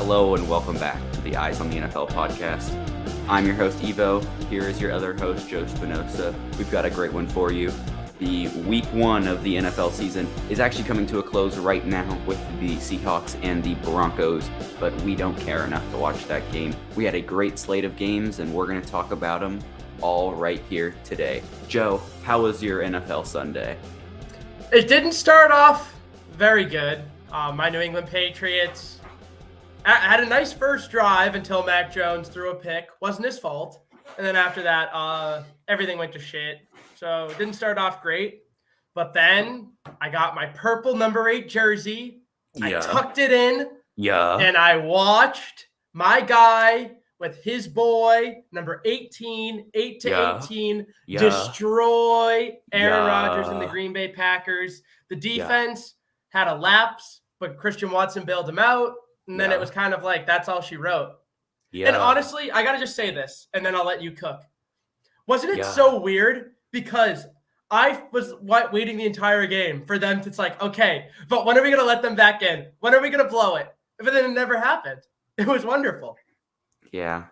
Hello and welcome back to the Eyes on the NFL podcast. I'm your host, Evo. Here is your other host, Joe Spinoza. We've got a great one for you. The week one of the NFL season is actually coming to a close right now with the Seahawks and the Broncos, but we don't care enough to watch that game. We had a great slate of games, and we're going to talk about them all right here today. Joe, how was your NFL Sunday? It didn't start off very good. My New England Patriots had a nice first drive until Mac Jones threw a pick. Wasn't his fault. And then after that, everything went to shit. So it didn't start off great. But then I got my purple number 8 jersey. I tucked it in. And I watched my guy with his boy, number 18, 8-18, destroy Aaron Rodgers and the Green Bay Packers. The defense had a lapse, but Christian Watson bailed him out. And then it was kind of like, that's all she wrote. And honestly, I got to just say this, and then I'll let you cook. Wasn't it so weird? Because I was waiting the entire game for them to, it's like, okay, but when are we going to let them back in? When are we going to blow it? But then it never happened. It was wonderful. Yeah.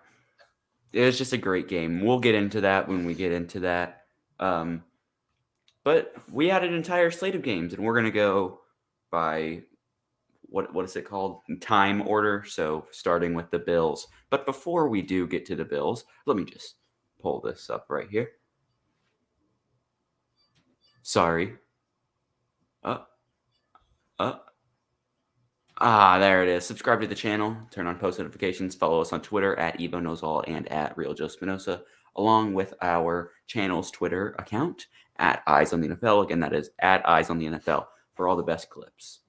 It was just a great game. We'll get into that when we get into that. But we had an entire slate of games, and we're going to go by what is it called? Time order. So starting with the Bills. But before we do get to the Bills, let me just pull this up right here. Sorry. There it is. Subscribe to the channel, turn on post notifications, follow us on Twitter at EvoKnowsAll and at RealJoeSpinoza, along with our channel's Twitter account at Eyes on the NFL. Again, that is at Eyes on the NFL for all the best clips.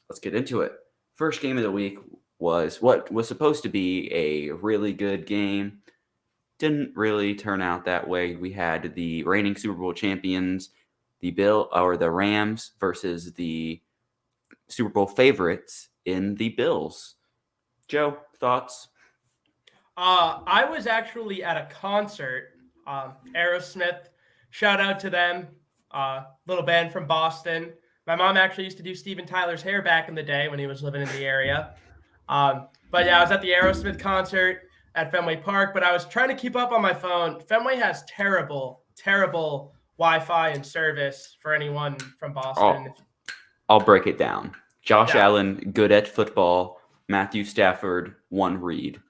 Let's get into it. First game of the week was what was supposed to be a really good game. Didn't really turn out that way. We had the reigning Super Bowl champions, the Rams versus the Super Bowl favorites in the Bills. Joe, thoughts? I was actually at a concert. Aerosmith, shout out to them. Little band from Boston. My mom actually used to do Steven Tyler's hair back in the day when he was living in the area. But yeah, I was at the Aerosmith concert at Fenway Park, but I was trying to keep up on my phone. Fenway has terrible Wi-Fi and service for anyone from Boston. I'll break it down. Josh Allen, good at football. Matthew Stafford, one read.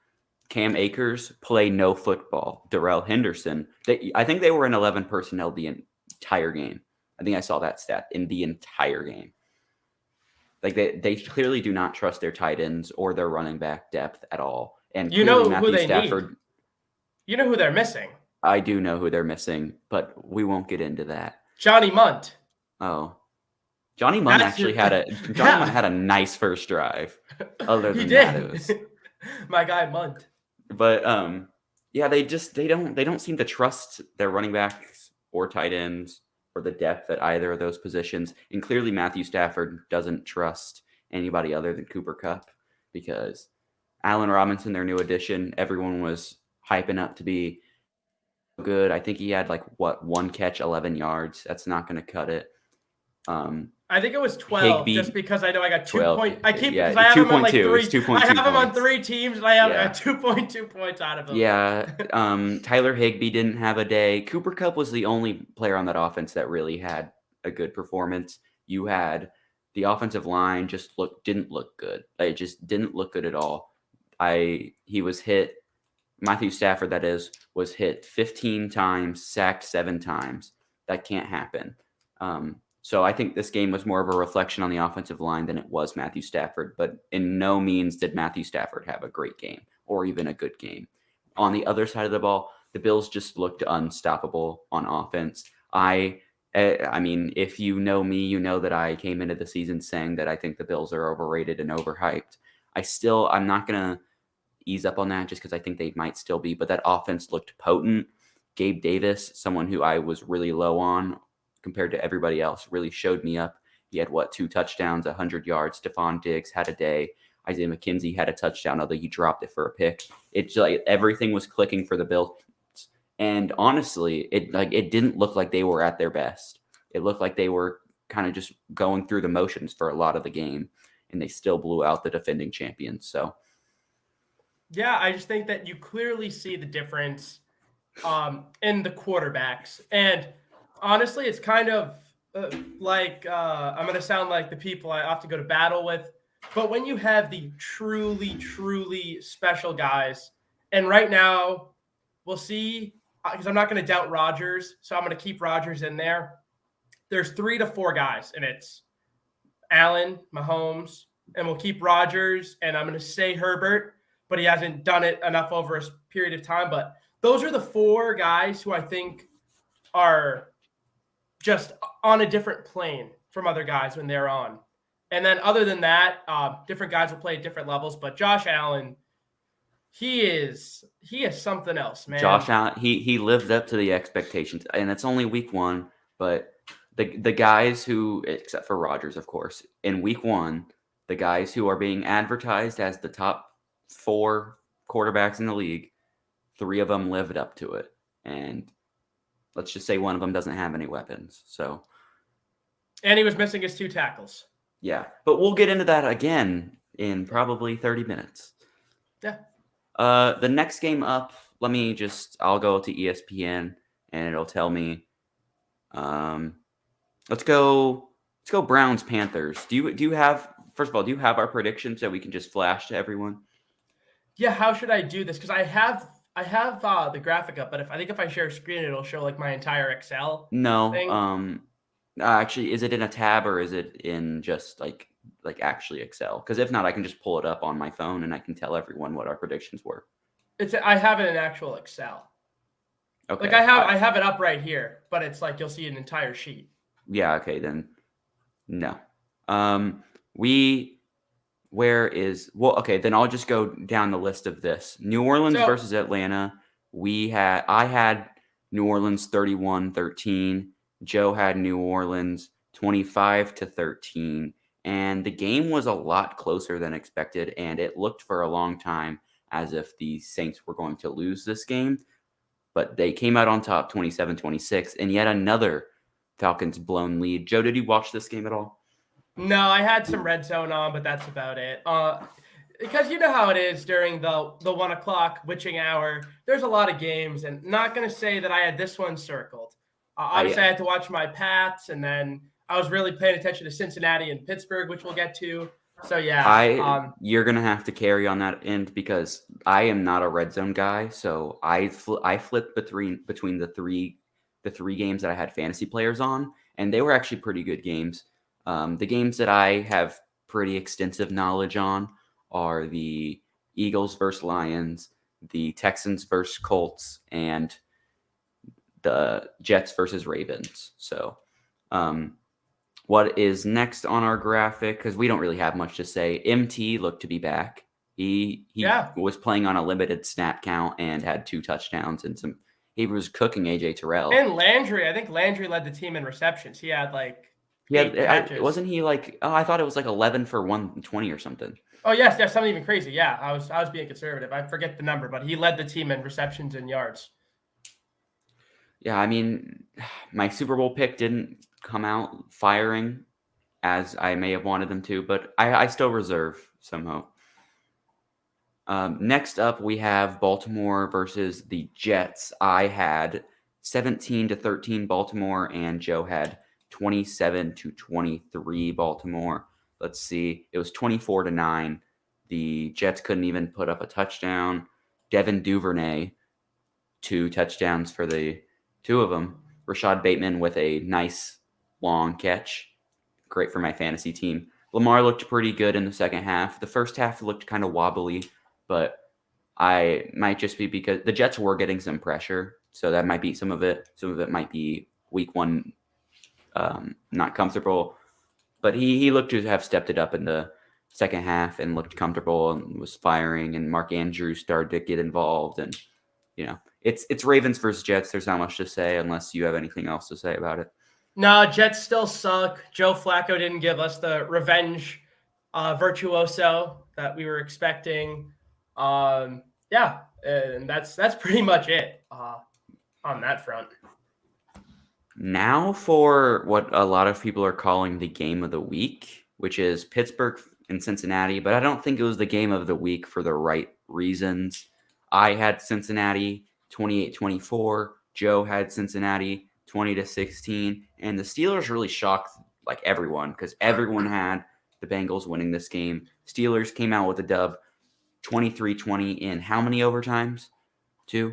Cam Akers, play no football. Darrell Henderson, I think they were in 11 personnel the entire game. I think I saw that stat in the entire game. Like they clearly do not trust their tight ends or their running back depth at all. And you know Matthew who they Stafford, need. You know who they're missing. I do know who they're missing, but we won't get into that. Johnny Munt. Oh. Johnny Munt had a nice first drive. Other than that, it was my guy Munt. But they don't seem to trust their running backs or tight ends or the depth at either of those positions. And clearly Matthew Stafford doesn't trust anybody other than Cooper Kupp, because Allen Robinson, their new addition, everyone was hyping up to be good. I think he had one catch, 11 yards. That's not going to cut it. I think it was 12, Higbee, just because I know I got 2 points. I keep because I have him on like 3. I have him on 3 teams, and I have 2.2 points out of him. Yeah, Tyler Higbee didn't have a day. Cooper Kupp was the only player on that offense that really had a good performance. You had the offensive line didn't look good. It just didn't look good at all. He was hit. Matthew Stafford, that is, was hit 15 times, sacked 7 times. That can't happen. So I think this game was more of a reflection on the offensive line than it was Matthew Stafford, but in no means did Matthew Stafford have a great game or even a good game. On the other side of the ball, the Bills just looked unstoppable on offense. I mean, if you know me, you know that I came into the season saying that I think the Bills are overrated and overhyped. I'm not going to ease up on that just because I think they might still be, but that offense looked potent. Gabe Davis, someone who I was really low on compared to everybody else, really showed me up. He had 2 touchdowns, 100 yards. Stephon Diggs had a day. Isaiah McKenzie had a touchdown, although he dropped it for a pick. It's like everything was clicking for the Bills. And honestly, it didn't look like they were at their best. It looked like they were kind of just going through the motions for a lot of the game. and they still blew out the defending champions. So, yeah, I just think that you clearly see the difference in the quarterbacks. And honestly, it's kind of like I'm going to sound like the people I have to go to battle with. But when you have the truly, truly special guys, and right now we'll see, because I'm not going to doubt Rodgers, so I'm going to keep Rodgers in there. There's 3 to 4 guys, and it's Allen, Mahomes, and we'll keep Rodgers, and I'm going to say Herbert, but he hasn't done it enough over a period of time. But those are the 4 guys who I think are just on a different plane from other guys when they're on. And then other than that, different guys will play at different levels. But Josh Allen, he is something else, man. Josh Allen, he lived up to the expectations, and it's only week 1, but the guys who, except for Rodgers, of course, in week 1, the guys who are being advertised as the top 4 quarterbacks in the league, 3 of them lived up to it. And let's just say one of them doesn't have any weapons. So, and he was missing his 2 tackles. Yeah, but we'll get into that again in probably 30 minutes. Yeah. The next game up, I'll go to ESPN and it'll tell me. Let's go Browns Panthers. Do you have, first of all, do you have our predictions that we can just flash to everyone? Yeah, how should I do this? Because I have the graphic up, but if I share a screen, it'll show like my entire Excel. No. thing. Actually, is it in a tab or is it in just like actually Excel? Because if not, I can just pull it up on my phone and I can tell everyone what our predictions were. I have it in actual Excel. Okay. Like I have it up right here, but it's like you'll see an entire sheet. Yeah. Okay. Then no. Then I'll just go down the list of this. New Orleans versus Atlanta. I had New Orleans 31-13. Joe had New Orleans 25-13. And the game was a lot closer than expected, and it looked for a long time as if the Saints were going to lose this game. But they came out on top 27-26, and yet another Falcons blown lead. Joe, did you watch this game at all? No, I had some red zone on, but that's about it. Because you know how it is during the 1 o'clock witching hour. There's a lot of games, and not going to say that I had this one circled. Obviously, I had to watch my Pats, and then I was really paying attention to Cincinnati and Pittsburgh, which we'll get to. So, yeah. You're going to have to carry on that end because I am not a red zone guy. So I flipped between the three games that I had fantasy players on, and they were actually pretty good games. The games that I have pretty extensive knowledge on are the Eagles versus Lions, the Texans versus Colts, and the Jets versus Ravens. So, what is next on our graphic? Because we don't really have much to say. MT looked to be back. He was playing on a limited snap count and had 2 touchdowns and some. He was cooking AJ Terrell. And Landry. I think Landry led the team in receptions. He had like. Wasn't he like? Oh, I thought it was like 11 for 120 or something. Oh yes, something even crazy. Yeah, I was being conservative. I forget the number, but he led the team in receptions and yards. Yeah, I mean, my Super Bowl pick didn't come out firing as I may have wanted them to, but I still reserve some hope. Next up, we have Baltimore versus the Jets. I had 17-13 Baltimore, and Joe had 27-23 Baltimore. Let's see. It was 24-9. The Jets couldn't even put up a touchdown. Devin Duvernay, 2 touchdowns for the 2 of them. Rashad Bateman with a nice long catch. Great for my fantasy team. Lamar looked pretty good in the second half. The first half looked kind of wobbly, but I might just be because the Jets were getting some pressure. So that might be some of it. Some of it might be week 1 not comfortable. But he looked to have stepped it up in the second half and looked comfortable and was firing. And Mark Andrews started to get involved. And, it's Ravens versus Jets. There's not much to say unless you have anything else to say about it. No, Jets still suck. Joe Flacco didn't give us the revenge virtuoso that we were expecting. And that's pretty much it on that front. Now for what a lot of people are calling the game of the week, which is Pittsburgh in Cincinnati, but I don't think it was the game of the week for the right reasons. I had Cincinnati 28-24. Joe had Cincinnati 20-16, and the Steelers really shocked like everyone because everyone had the Bengals winning this game. Steelers came out with a dub 23-20 in how many overtimes? Two?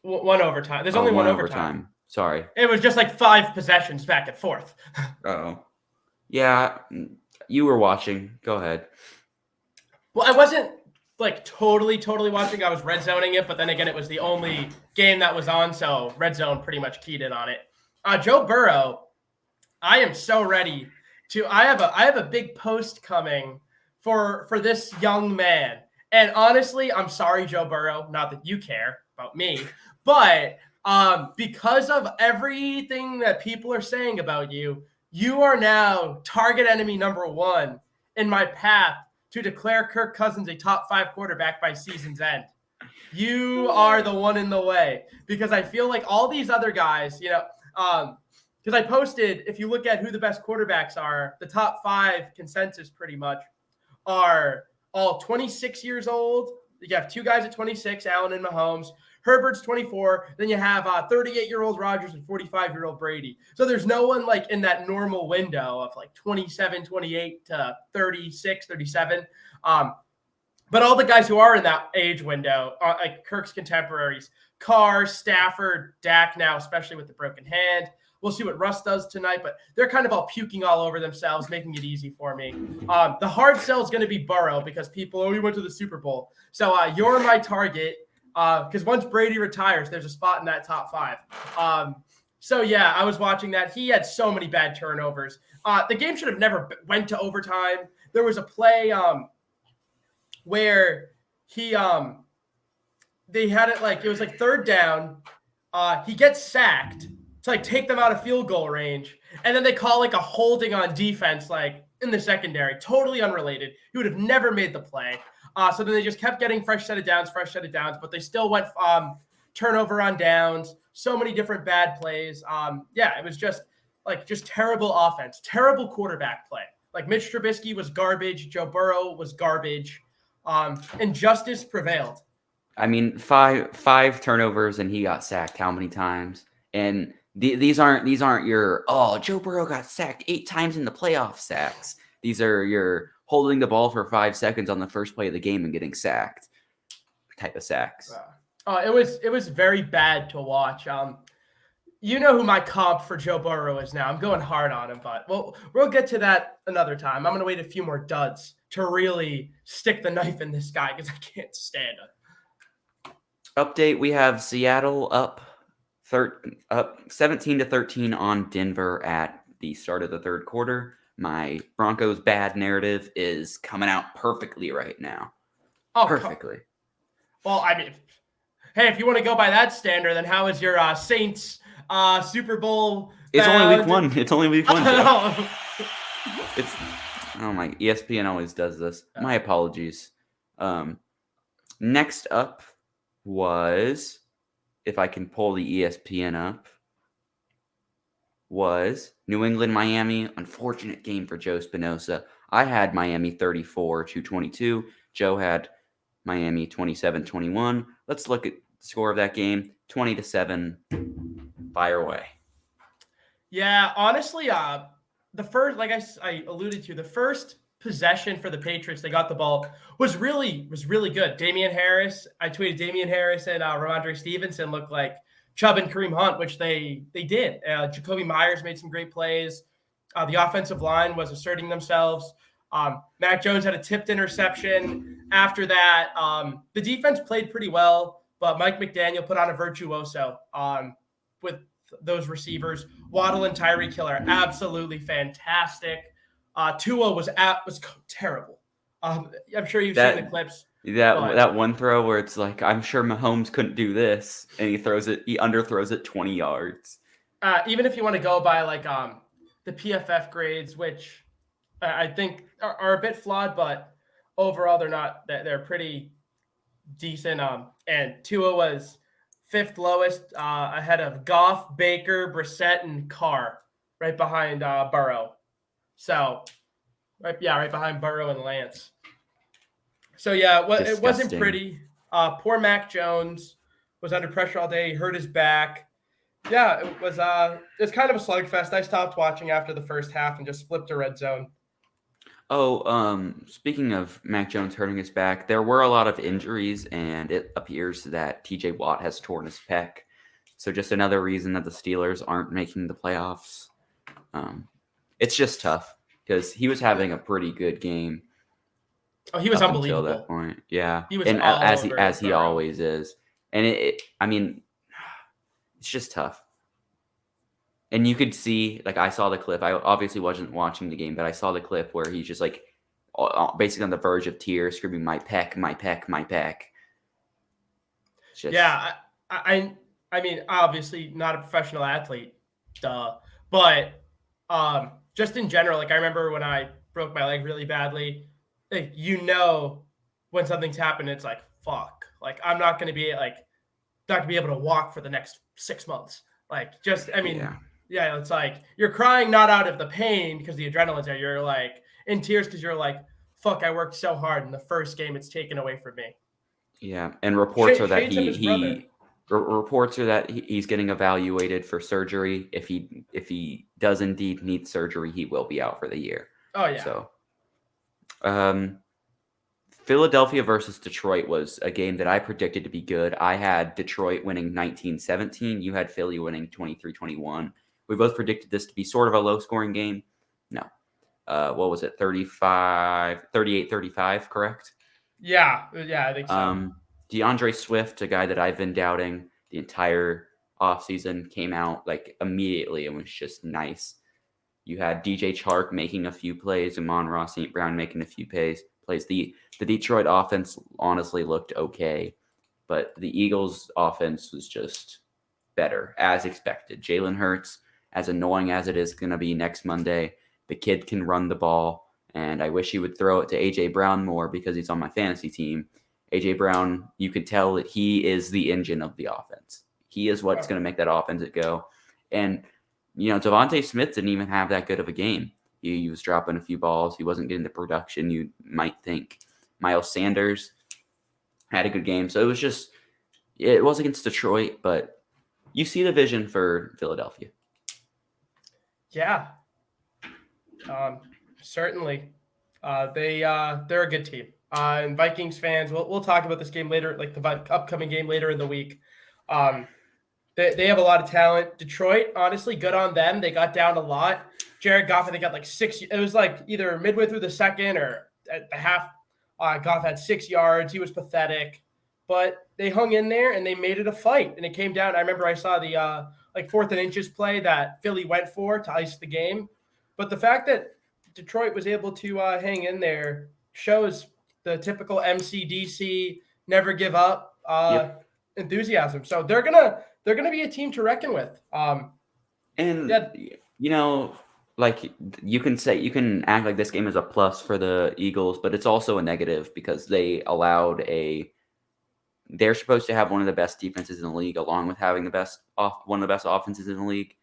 One overtime. There's only one overtime. Sorry. It was just like 5 possessions back and forth. Oh. Yeah, you were watching. Go ahead. Well, I wasn't like totally watching. I was red zoning it, but then again, it was the only game that was on, so red zone pretty much keyed in on it. Joe Burrow, I am so ready to. I have a big post coming for this young man. And honestly, I'm sorry, Joe Burrow. Not that you care about me, but because of everything that people are saying about you, you are now target enemy number 1 in my path to declare Kirk Cousins a top 5 quarterback by season's end. You are the one in the way because I feel like all these other guys, because I posted, if you look at who the best quarterbacks are, the top 5 consensus pretty much are all 26 years old. You have 2 guys at 26, Allen and Mahomes. Herbert's 24. Then you have 38-year-old Rodgers and 45-year-old Brady. So there's no one like in that normal window of like 27, 28 to 36, 37. But all the guys who are in that age window, like Kirk's contemporaries, Carr, Stafford, Dak now, especially with the broken hand. We'll see what Russ does tonight, but they're kind of all puking all over themselves, making it easy for me. The hard sell is going to be Burrow because people, he went to the Super Bowl. So you're my target because once Brady retires, there's a spot in that top 5. So, yeah, I was watching that. He had so many bad turnovers. The game should have never went to overtime. There was a play where they had it like it was like 3rd down. He gets sacked to like take them out of field goal range. And then they call like a holding on defense, like in the secondary, totally unrelated. He would have never made the play. So then they just kept getting fresh set of downs, but they still went turnover on downs, so many different bad plays. It was just terrible offense, terrible quarterback play. Like Mitch Trubisky was garbage. Joe Burrow was garbage. And justice prevailed. I mean, five turnovers and he got sacked how many times? And these aren't your, Joe Burrow got sacked 8 times in the playoff sacks. These are your holding the ball for 5 seconds on the first play of the game and getting sacked type of sacks. It was very bad to watch. You know who my comp for Joe Burrow is now. I'm going hard on him, but we'll get to that another time. I'm going to wait a few more duds to really stick the knife in this guy because I can't stand him. Update, we have Seattle up 17-13 on Denver at the start of the 3rd quarter. My Broncos bad narrative is coming out perfectly right now. Perfectly. Well, I mean, hey, if you want to go by that standard, then how is your Saints Super Bowl? It's only week 1. It's only week 1. My ESPN always does this. My apologies. Next up was, if I can pull the ESPN up, was New England, Miami. Unfortunate game for Joe Spinoza. I had Miami 34-22. Joe had Miami 27-21. Let's look at the score of that game. 20-7. Fire away. Yeah, honestly, the first, like I alluded to, the first possession for the Patriots, they got the ball, was really good. Damian Harris, I tweeted Damian Harris and Ramondre Stevenson looked like Chubb and Kareem Hunt, which they did. Jacoby Myers made some great plays. The offensive line was asserting themselves. Mac Jones had a tipped interception. After that, the defense played pretty well, but Mike McDaniel put on a virtuoso with those receivers. Waddle and Tyreek Hill are absolutely fantastic. Tua was terrible. I'm sure you've seen the clips. That one throw where it's like, I'm sure Mahomes couldn't do this, and he underthrows it 20 yards. Even if you want to go by like the PFF grades, which I think are a bit flawed, but overall they're pretty decent. And Tua was 5th lowest, ahead of Goff, Baker, Brissett, and Carr, right behind Burrow. So right behind Burrow and Lance. So yeah, it wasn't Disgusting. pretty. Poor Mac Jones was under pressure all day. He hurt his back. Yeah, it's kind of a slugfest. I stopped watching after the first half and just flipped to red zone. Oh, speaking of Mac Jones hurting his back, there were a lot of injuries, and it appears that TJ Watt has torn his pec. So just another reason that the Steelers aren't making the playoffs. It's just tough because he was having a pretty good game. Oh, he was up unbelievable. until that point. Yeah, He was and all as over he Burrow. always is. And I mean, it's just tough. And you could see, like, I saw the clip. I obviously wasn't watching the game, but I saw the clip where he's just like basically on the verge of tears, screaming, "My pec, my pec, my pec." Yeah, I mean, obviously not a professional athlete, duh. But just in general, like I remember when I broke my leg really badly, like, when something's happened, it's like, fuck. Like I'm not gonna be able to walk for the next 6 months. Like just I mean, yeah, it's like you're crying not out of the pain because the adrenaline's there. You're like in tears because you're like, fuck, I worked so hard in the first game, it's taken away from me. Yeah, and reports are that reports are that he's getting evaluated for surgery. If he does indeed need surgery, he will be out for the year. Oh yeah. So, Philadelphia versus Detroit was a game that I predicted to be good. I had Detroit winning 19-17. You had Philly winning 23-21. We both predicted this to be sort of a low-scoring game. No. What was it? 38-35, correct? Yeah, I think so. DeAndre Swift, a guy that I've been doubting the entire offseason, came out like immediately and was just nice. You had DJ Chark making a few plays, Amon-Ra St. Brown making a few plays. The Detroit offense honestly looked okay, but the Eagles' offense was just better, as expected. Jalen Hurts, as annoying as it is going to be next Monday, the kid can run the ball, and I wish he would throw it to A.J. Brown more because he's on my fantasy team. A.J. Brown, you could tell that he is the engine of the offense. He is what's going to make that offense go. And, Devontae Smith didn't even have that good of a game. He was dropping a few balls. He wasn't getting the production you might think. Miles Sanders had a good game. So it was against Detroit, but you see the vision for Philadelphia. Yeah. Certainly. They're a good team. And Vikings fans, we'll talk about this game later, like the upcoming game later in the week. They have a lot of talent. Detroit, honestly, good on them. They got down a lot. Jared Goff, I think, got like 6. It was like either midway through the second or at the half. Goff had 6 yards. He was pathetic. But they hung in there and they made it a fight. And it came down. I remember I saw the 4th and inches play that Philly went for to ice the game. But the fact that Detroit was able to hang in there shows the typical MCDC never give up enthusiasm. So they're gonna be a team to reckon with. Like you can act like this game is a plus for the Eagles, but it's also a negative because they're supposed to have one of the best defenses in the league, along with having one of the best offenses in the league,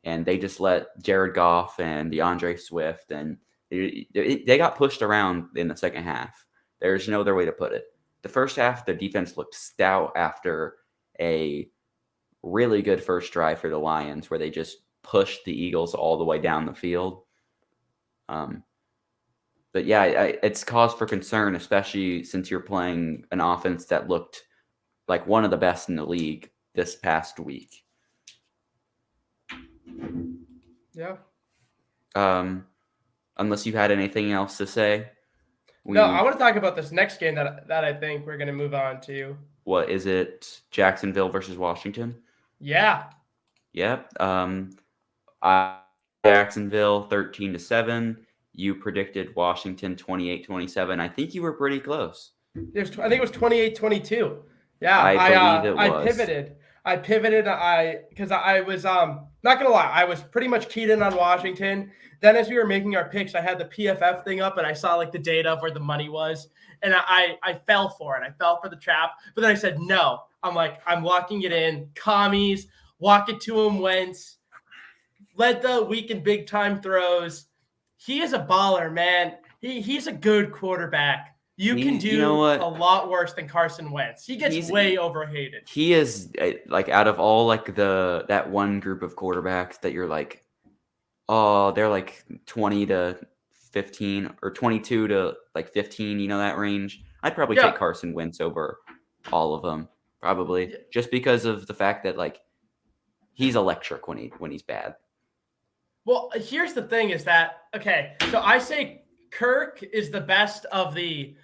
and they just let Jared Goff and DeAndre Swift, and they got pushed around in the second half. There's no other way to put it. The first half, the defense looked stout after a really good first drive for the Lions, where they just pushed the Eagles all the way down the field. But yeah, it's cause for concern, especially since you're playing an offense that looked like one of the best in the league this past week. Yeah. Unless you had anything else to say. No, I want to talk about this next game that I think we're going to move on to. What is it? Jacksonville versus Washington? Yeah. Yep. Jacksonville 13-7. You predicted Washington 28-27. I think you were pretty close. I think it was 28-22. Yeah, I believe it was. I pivoted. Because I was not gonna lie, I was pretty much keyed in on Washington. Then as we were making our picks, I had the PFF thing up and I saw like the data of where the money was, and I fell for it. I fell for the trap, but then I said no. I'm locking it in. Commies, walk it to him. Wentz led the week in big time throws. he is a baller, man. He's a good quarterback. You can do You know what? a lot worse than Carson Wentz. He gets way overhated. He is like out of all like that one group of quarterbacks that you're like, oh, they're like 20 to 15 or 22 to like 15, you know, that range. I'd probably take Carson Wentz over all of them, probably, just because of the fact that like he's electric when he's bad. Well, here's the thing is that, okay, so I say Kirk is the best of the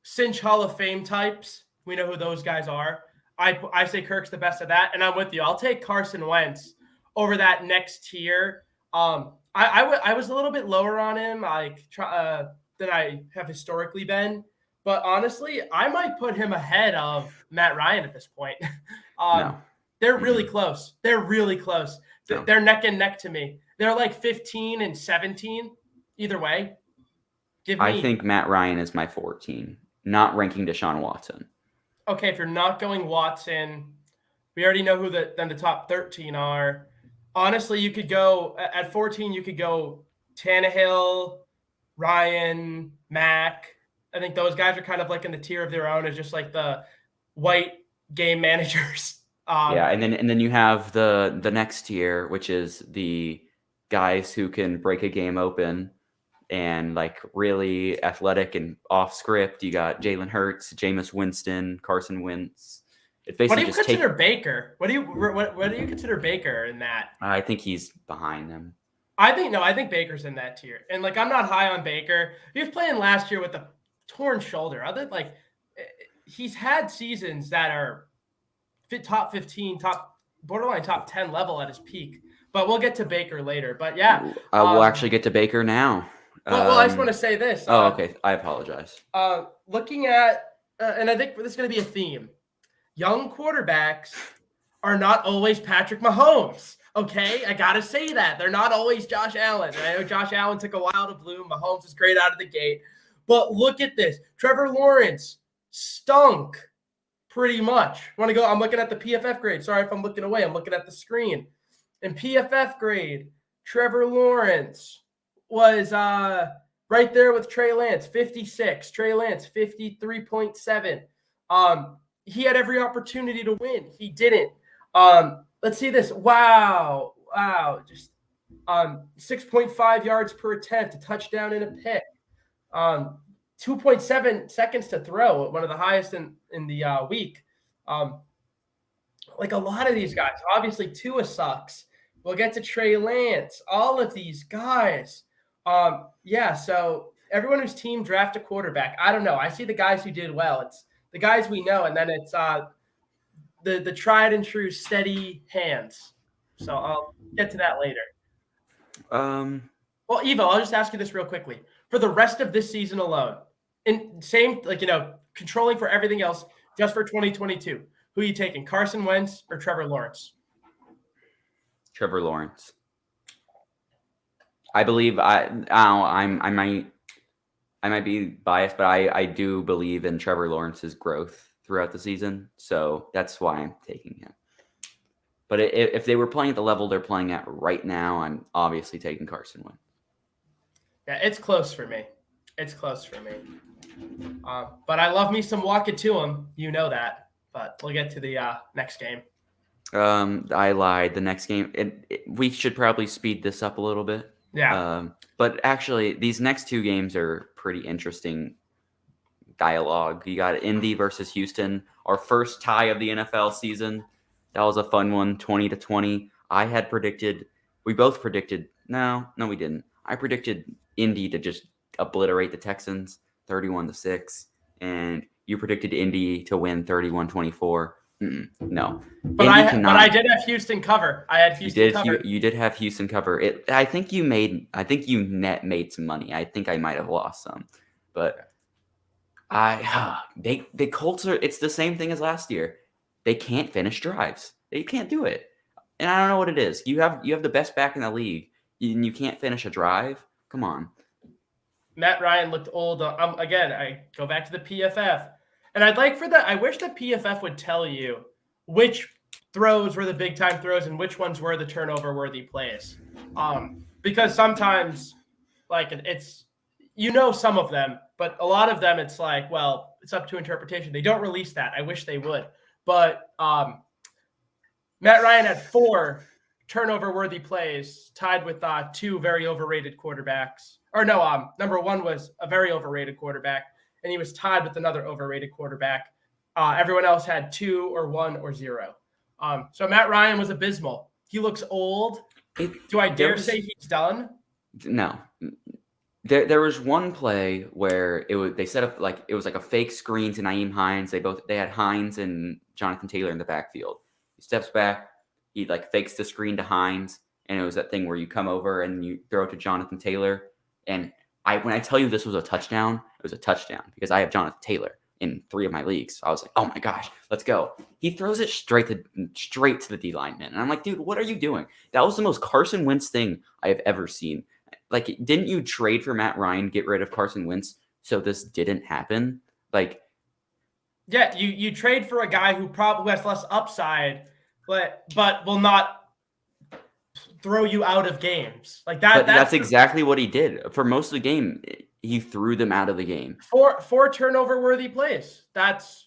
Cinch Hall of Fame types. We know who those guys are. I say Kirk's the best of that, and I'm with you. I'll take Carson Wentz over that next tier. I was a little bit lower on him than I have historically been, but honestly, I might put him ahead of Matt Ryan at this point. No. They're really close. They're really close. No. They're neck and neck to me. They're like 15 and 17 either way. I think Matt Ryan is my 14, not ranking Deshaun Watson. Okay, if you're not going Watson, we already know who the top 13 are. Honestly, you could go at 14. You could go Tannehill, Ryan, Mack. I think those guys are kind of like in the tier of their own as just like the white game managers. And then you have the next tier, which is the guys who can break a game open and like really athletic and off script. You got Jalen Hurts, Jameis Winston, Carson Wentz. It's basically what do you consider Baker? What do you consider Baker in that? I think he's behind them. I think Baker's in that tier. And like I'm not high on Baker. He was playing last year with a torn shoulder. He's had seasons that are top 15, borderline top 10 level at his peak. But we'll get to Baker later. But yeah. We'll actually get to Baker now. Well, I just want to say this. Okay. I apologize. Looking at, and I think this is going to be a theme. Young quarterbacks are not always Patrick Mahomes. Okay, I got to say that. They're not always Josh Allen. I know Josh Allen took a while to bloom. Mahomes is great out of the gate. But look at this. Trevor Lawrence stunk pretty much. Want to go? I'm looking at the PFF grade. Sorry if I'm looking away. I'm looking at the screen. In PFF grade, Trevor Lawrence was right there with Trey Lance, 56. Trey Lance, 53.7. He had every opportunity to win. He didn't. Let's see this. Wow. Just 6.5 yards per attempt, a touchdown and a pick. 2.7 seconds to throw, one of the highest in the week. Like a lot of these guys, obviously Tua sucks. We'll get to Trey Lance, all of these guys. So everyone whose team draft a quarterback, I don't know. I see the guys who did well. It's the guys we know, and then it's the tried and true steady hands. So I'll get to that later. Well, Evo, I'll just ask you this real quickly. For the rest of this season alone, controlling for everything else, just for 2022, who are you taking, Carson Wentz or Trevor Lawrence? Trevor Lawrence. I believe I might be biased, but I do believe in Trevor Lawrence's growth throughout the season, so that's why I'm taking him. But if they were playing at the level they're playing at right now, I'm obviously taking Carson Wentz. Yeah, it's close for me. But I love me some walking to him. You know that. But we'll get to the next game. I lied. The next game, we should probably speed this up a little bit. Yeah. But actually, these next two games are pretty interesting dialogue. You got Indy versus Houston, our first tie of the NFL season. That was a fun one, 20-20. We both predicted. No, we didn't. I predicted Indy to just obliterate the Texans, 31-6, and you predicted Indy to win 31-24. No, but I did have Houston cover. I had Houston cover. You did have Houston cover. I think you made some money. I think I might have lost some, but the Colts are. It's the same thing as last year. They can't finish drives. They can't do it, and I don't know what it is. You have the best back in the league, and you can't finish a drive. Come on. Matt Ryan looked old. Again, I go back to the PFF. And I'd like I wish the PFF would tell you which throws were the big time throws and which ones were the turnover worthy plays. because sometimes like it's some of them, but a lot of them it's like, well, it's up to interpretation. They don't release that. I wish they would. But Matt Ryan had 4 turnover-worthy plays, tied with 2 very overrated quarterbacks. Or no, number 1 was a very overrated quarterback, and he was tied with another overrated quarterback. Everyone else had 2 or 1 or 0. So Matt Ryan was abysmal. He looks old. Do I dare say he's done? No. There was one play where they set up like it was like a fake screen to Nyheim Hines. They had Hines and Jonathan Taylor in the backfield. He steps back, he like fakes the screen to Hines, and it was that thing where you come over and you throw it to Jonathan Taylor. And when I tell you this was a touchdown, it was a touchdown because I have Jonathan Taylor in 3 of my leagues. So I was like, oh my gosh, let's go. He throws it straight to the D lineman. And I'm like, dude, what are you doing? That was the most Carson Wentz thing I have ever seen. Like, didn't you trade for Matt Ryan, get rid of Carson Wentz so this didn't happen? Like, yeah, you trade for a guy who probably has less upside, but will not throw you out of games. Like that. That's exactly what he did for most of the game. He threw them out of the game. 4 turnover-worthy plays.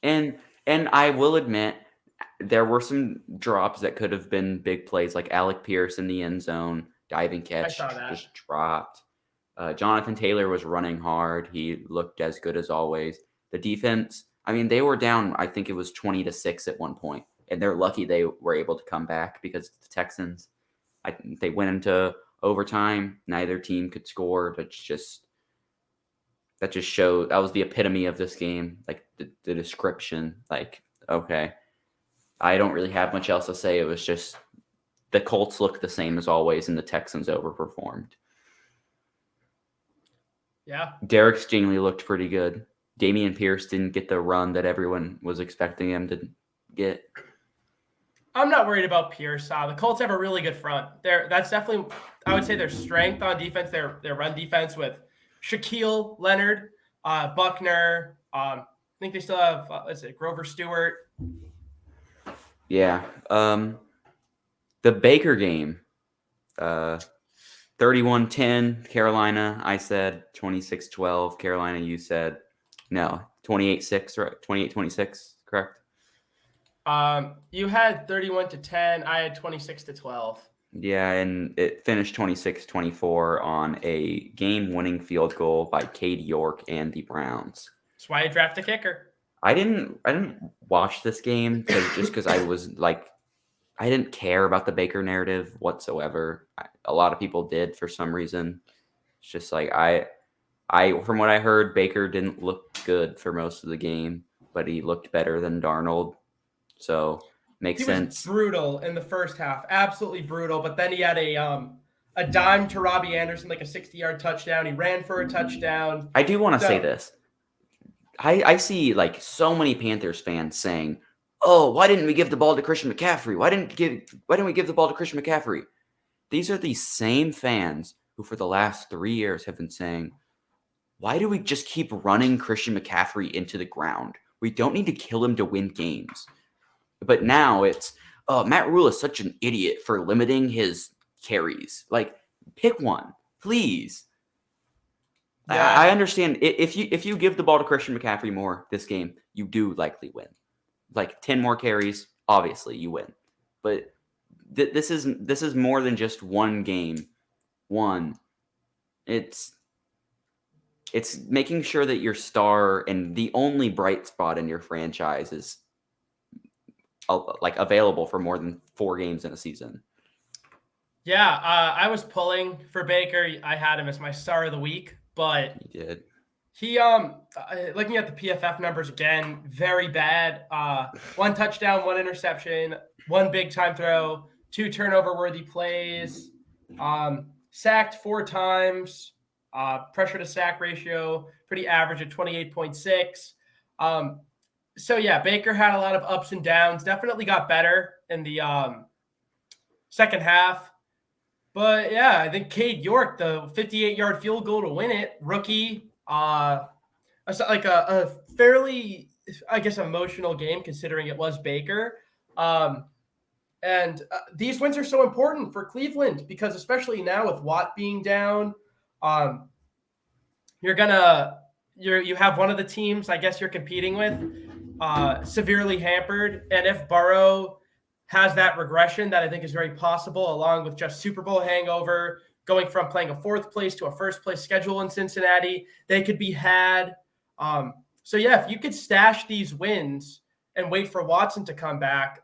And I will admit there were some drops that could have been big plays, like Alec Pierce in the end zone. Diving catch just dropped. Jonathan Taylor was running hard. He looked as good as always. The defense, I mean, they were down, I think it was 20-6 at one point, and they're lucky they were able to come back because the Texans, they went into overtime. Neither team could score. That just showed that was the epitome of this game. Like the description. Like, okay, I don't really have much else to say. It was just. The Colts looked the same as always, and the Texans overperformed. Yeah. Derek Stingley looked pretty good. Damian Pierce didn't get the run that everyone was expecting him to get. I'm not worried about Pierce. The Colts have a really good front. That's definitely, I would say, their strength on defense, their run defense with Shaquille Leonard, Buckner. I think they still have, Grover Stewart. Yeah. The Baker game, 31-10, Carolina. I said 26-12. Carolina, you said no, 28-6, right? 28-26, correct? You had 31-10. I had 26-12. Yeah, and it finished 26-24 on a game-winning field goal by Cade York and the Browns. That's why I drafted a kicker. I didn't watch this game because I was like. I didn't care about the Baker narrative whatsoever. A lot of people did for some reason. It's just like I from what I heard, Baker didn't look good for most of the game, but he looked better than Darnold. So makes sense. He was brutal in the first half, absolutely brutal. But then he had a dime to Robbie Anderson, like a 60-yard touchdown. He ran for a touchdown. I do want to say this. I see like so many Panthers fans saying, oh, why didn't we give the ball to Christian McCaffrey? Why didn't we give the ball to Christian McCaffrey? These are the same fans who for the last 3 years have been saying, why do we just keep running Christian McCaffrey into the ground? We don't need to kill him to win games. But now it's, Matt Rule is such an idiot for limiting his carries. Like, pick one, please. Yeah. I understand. If you give the ball to Christian McCaffrey more this game, you do likely win. Like 10 more carries, obviously you win. But this is more than just one game. It's making sure that your star and the only bright spot in your franchise is like available for more than 4 games in a season. Yeah, I was pulling for Baker. I had him as my star of the week, but he did. He looking at the PFF numbers again, very bad. 1 touchdown, 1 interception, 1 big time throw, 2 turnover worthy plays, sacked 4 times, pressure to sack ratio pretty average at 28.6. So yeah, Baker had a lot of ups and downs. Definitely got better in the second half. But yeah, I think Cade York, the 58-yard field goal to win it, rookie. Like a fairly, I guess, emotional game considering it was Baker. And these wins are so important for Cleveland because especially now with Watt being down, um, you have one of the teams I guess you're competing with severely hampered. And if Burrow has that regression that I think is very possible, along with just Super Bowl hangover, going from playing a fourth place to a first place schedule in Cincinnati, they could be had. So yeah, if you could stash these wins and wait for Watson to come back,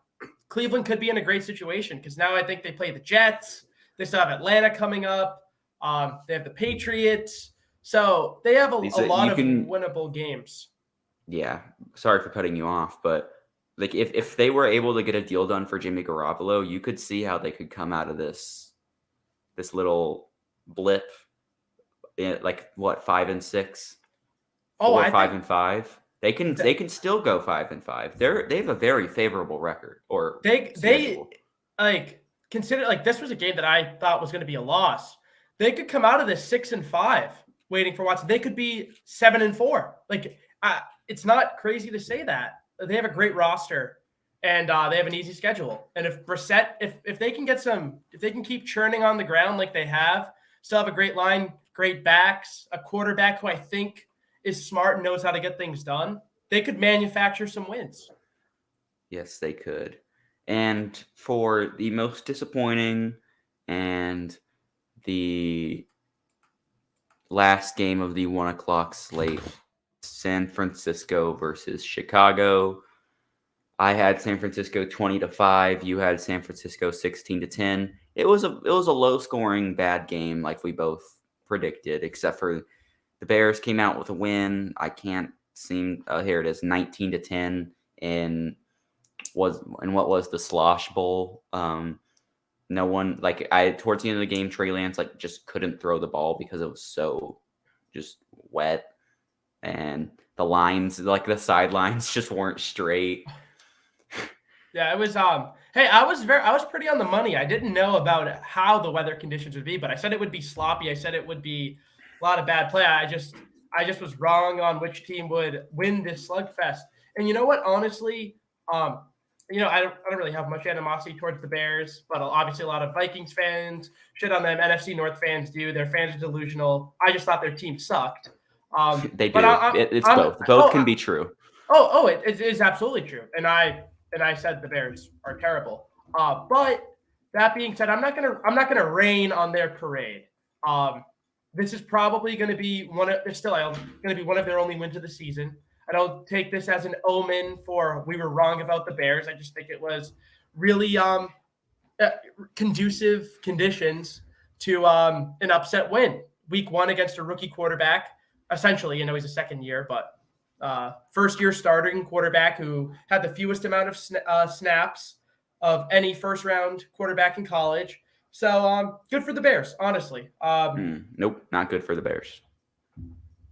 Cleveland could be in a great situation because now I think they play the Jets. They still have Atlanta coming up. They have the Patriots. So they have a lot of winnable games. Yeah. Sorry for cutting you off, but like if they were able to get a deal done for Jimmy Garoppolo, you could see how they could come out of this little blip. Like what, 5-6? Oh, 5-5. They can still go 5-5. They have a very favorable record. Or they like consider like this was a game that I thought was going to be a loss. They could come out of this 6-5, waiting for Watson. They could be 7-4. Like it's not crazy to say that. They have a great roster and they have an easy schedule. And if Brissett, if they can keep churning on the ground like they have, still have a great line, great backs, a quarterback who I think is smart and knows how to get things done, they could manufacture some wins. Yes, they could. And for the most disappointing and the last game of the 1:00 slate, San Francisco versus Chicago. I had San Francisco 20-5. You had San Francisco 16-10. It was a low scoring bad game like we both predicted, except for the Bears came out with a win. I can't seem here it is 19-10 in what was the Slosh Bowl. No one towards the end of the game, Trey Lance just couldn't throw the ball because it was so just wet, and the lines, the sidelines, just weren't straight. Yeah, it was. Hey, I was pretty on the money. I didn't know about how the weather conditions would be, but I said it would be sloppy. I said it would be a lot of bad play. I just was wrong on which team would win this slugfest. And you know what? Honestly, I don't really have much animosity towards the Bears, but obviously a lot of Vikings fans shit on them. NFC North fans do. Their fans are delusional. I just thought their team sucked. They do. It's both. Both can be true. It is absolutely true. And I said the Bears are terrible. But that being said, I'm not gonna rain on their parade. This is probably going to be one of their only wins of the season. I don't take this as an omen for we were wrong about the Bears. I just think it was really conducive conditions to an upset win. Week 1 against a rookie quarterback. Essentially, he's a second year, but first year starting quarterback who had the fewest amount of snaps of any first round quarterback in college. So good for the Bears, honestly. Nope, not good for the Bears.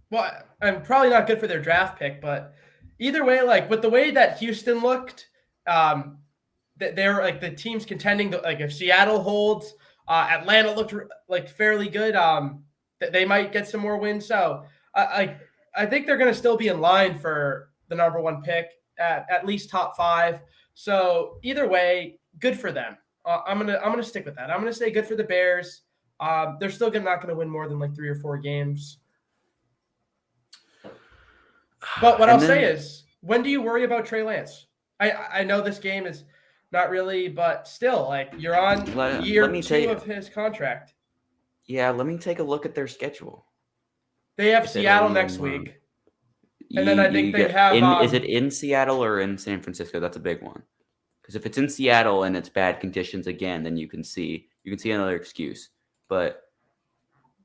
Well, I'm probably not good for their draft pick, but either way, with the way that Houston looked, they're the teams contending. If Seattle holds, Atlanta looked fairly good. They might get some more wins. So I think they're going to still be in line for the number 1 pick at least top 5. So either way, good for them. I'm gonna stick with that. I'm gonna say good for the Bears. They're still not gonna win more than 3 or 4 games. But what I'll say is, when do you worry about Trey Lance? I know this game is not really, but still, you're on year 2 of his contract. Yeah, let me take a look at their schedule. They have Seattle next week, and then I think they have. Is it in Seattle or in San Francisco? That's a big one. Because if it's in Seattle and it's bad conditions again, then you can see another excuse. But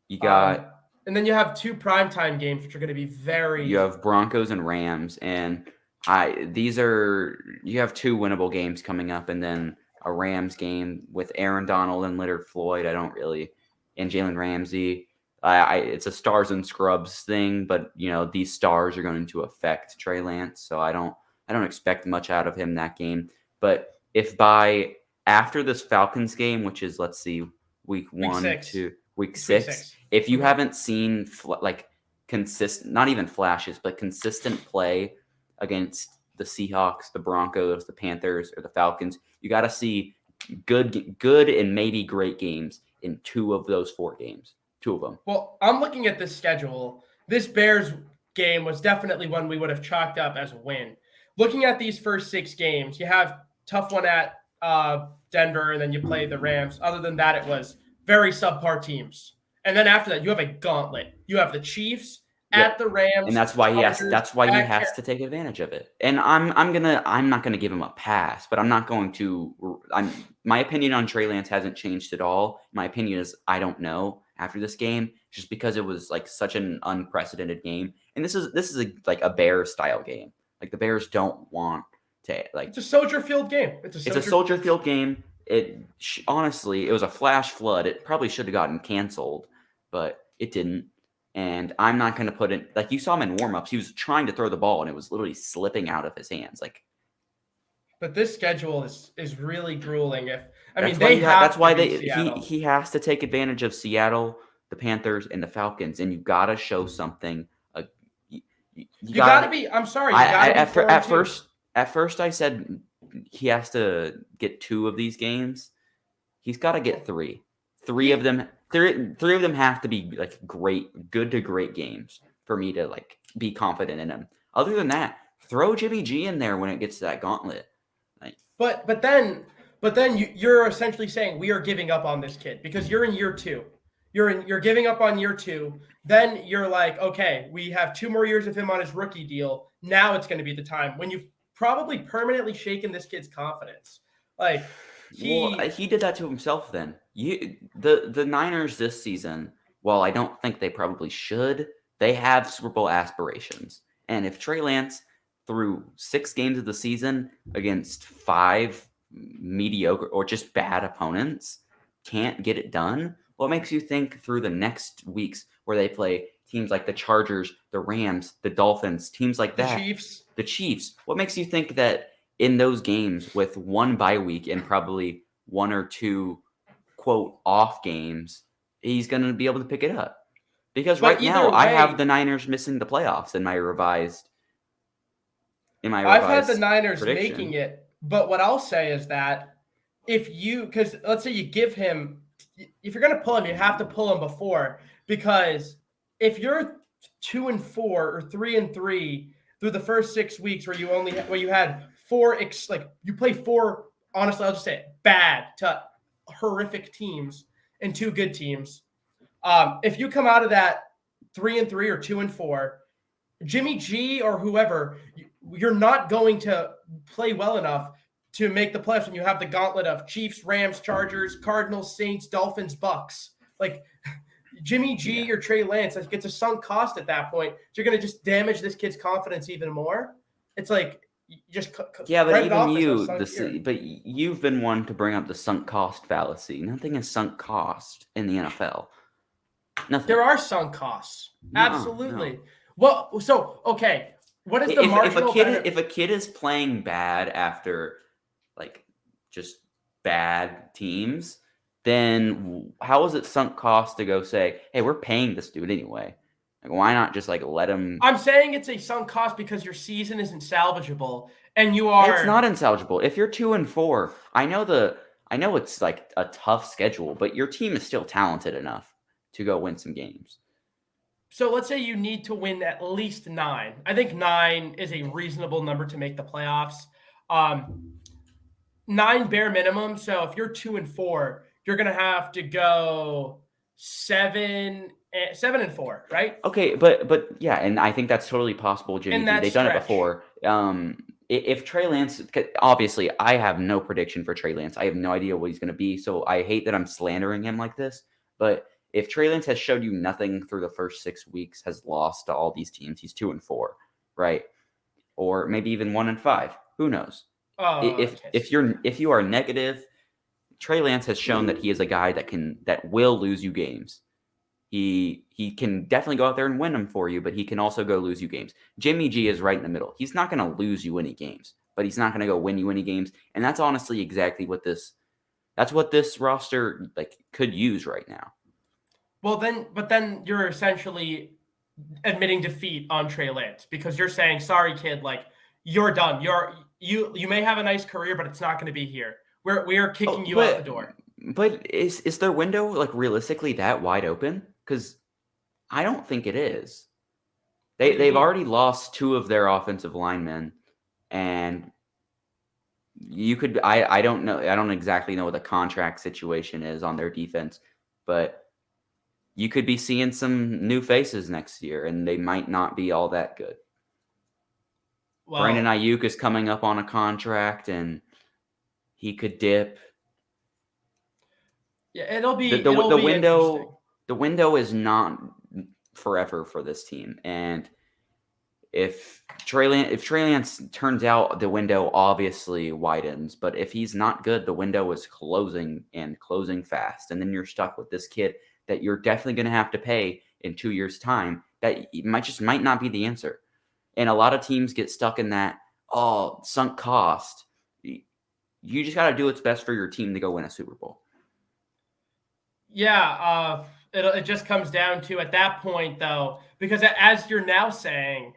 you got and then you have 2 primetime games, which are going to be very. You have Broncos and Rams, and you have 2 winnable games coming up, and then a Rams game with Aaron Donald and Leonard Floyd. And Jalen Ramsey. It's a stars and scrubs thing, but these stars are going to affect Trey Lance, so I don't expect much out of him that game. But if by after this Falcons game, which is, let's see, week 1 to week 6, if you haven't seen consistent, not even flashes, but consistent play against the Seahawks, the Broncos, the Panthers, or the Falcons, you got to see good and maybe great games in 2 of those 4 games. 2 of them. Well, I'm looking at this schedule. This Bears game was definitely one we would have chalked up as a win. Looking at these first 6 games, you have tough one at Denver, and then you play the Rams. Other than that, it was very subpar teams. And then after that, you have a gauntlet. You have the Chiefs at the Rams, and that's why he has Chargers, to take advantage of it. And I'm not gonna give him a pass, but I'm not going to. My opinion on Trey Lance hasn't changed at all. My opinion is I don't know after this game, just because it was like such an unprecedented game, and this is like a Bears style game. Like the Bears don't want to like. It's a Soldier Field game. It's a Soldier Field game. Honestly, it was a flash flood. It probably should have gotten canceled, but it didn't. And I'm not going to put it like you saw him in warmups. He was trying to throw the ball, and it was literally slipping out of his hands. Like, but this schedule is really grueling. That's why he has to take advantage of Seattle, the Panthers, and the Falcons, and you got to show something. You got to be. I'm sorry. At first, I said he has to get 2 of these games. He's got to get 3. 3 of them. Three of them have to be like good to great games for me to like be confident in him. Other than that, throw Jimmy G in there when it gets to that gauntlet. Like, but then you're essentially saying we are giving up on this kid because you're in year 2. You're giving up on year 2. Then you're like, okay, we have 2 more years of him on his rookie deal. Now it's going to be the time when you've probably permanently shaken this kid's confidence. Like. He did that to himself then. The Niners this season, while I don't think they probably should, they have Super Bowl aspirations. And if Trey Lance, through 6 games of the season against 5 mediocre or just bad opponents, can't get it done, what makes you think through the next weeks where they play teams like the Chargers, the Rams, the Dolphins, teams like that, the Chiefs, what makes you think that in those games with 1 bye week and probably 1 or 2 quote off games, he's going to be able to pick it up? Because right now I have the Niners missing the playoffs in my revised. I've had the Niners making it, but what I'll say is that because let's say you give him, if you're going to pull him, you have to pull him before, because if you're 2-4 or 3-3 through the first 6 weeks where you had 4 you play 4, honestly, I'll just say it, bad to horrific teams and 2 good teams. If you come out of that 3-3 or 2-4, Jimmy G or whoever, you're not going to play well enough to make the playoffs when you have the gauntlet of Chiefs, Rams, Chargers, Cardinals, Saints, Dolphins, Bucks. Like Jimmy G or Trey Lance, it's a sunk cost at that point. So you're going to just damage this kid's confidence even more. It's like, but you've been one to bring up the sunk cost fallacy. Nothing is sunk cost in the NFL. Nothing. There are sunk costs. Absolutely. No. Well, so okay, what is the marginal? If a kid is playing bad after like just bad teams, then how is it sunk cost to go say, "Hey, we're paying this dude anyway"? Why not just like let him? I'm saying it's a sunk cost because your season isn't salvageable, and you are. It's not unsalvageable. If you're 2-4, I know it's like a tough schedule, but your team is still talented enough to go win some games. So let's say you need to win at least 9. I think 9 is a reasonable number to make the playoffs. 9 bare minimum. So if you're 2-4, you're gonna have to go 7-4, right? Okay, but yeah, and I think that's totally possible, Jimmy. They've done it before. If Trey Lance, obviously, I have no prediction for Trey Lance. I have no idea what he's going to be, so I hate that I'm slandering him like this. But if Trey Lance has showed you nothing through the first 6 weeks, has lost to all these teams, he's 2-4, right? Or maybe even 1-5. Who knows? If you are negative, Trey Lance has shown that he is a guy that will lose you games. He can definitely go out there and win them for you, but he can also go lose you games. Jimmy G is right in the middle. He's not going to lose you any games, but he's not going to go win you any games. And that's honestly exactly what this roster like could use right now. Well, then you're essentially admitting defeat on Trey Lance because you're saying, sorry, kid, like you're done. You may have a nice career, but it's not going to be here. we are kicking you out the door. But is their window like realistically that wide open? Because I don't think it is. What do you They've mean? already lost 2 of their offensive linemen, and you could I don't know. I don't exactly know what the contract situation is on their defense, but you could be seeing some new faces next year, and they might not be all that good. Brandon Well, Ayuk is coming up on a contract, and he could dip. yeah, The the it'll the be interesting. window is not forever for this team, and if Trey Lance turns out, the window obviously widens, but if he's not good, the window is closing and closing fast, and then you're stuck with this kid that you're definitely going to have to pay in 2 years' time. That might not be the answer, and a lot of teams get stuck in that sunk cost. You just got to do what's best for your team to go win a Super Bowl. Yeah, it just comes down to at that point though, because as you're now saying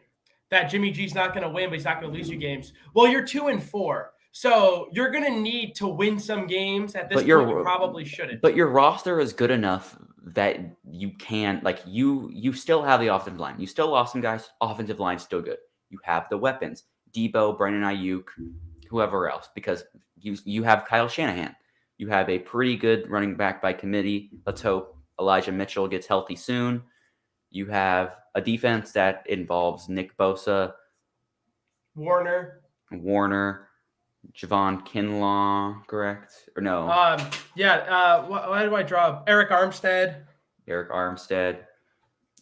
that Jimmy G's not going to win, but he's not going to lose you games. Well, you're 2-4, so you're going to need to win some games. At this point, you probably shouldn't. But your roster is good enough that you can you still have the offensive line. You still lost some guys. Offensive line still good. You have the weapons: Debo, Brandon Ayuk, whoever else. Because you have Kyle Shanahan. You have a pretty good running back by committee. Let's hope Elijah Mitchell gets healthy soon. You have a defense that involves Nick Bosa, Warner, Javon Kinlaw, correct? Or no? Yeah. Why do I draw Eric Armstead? Eric Armstead.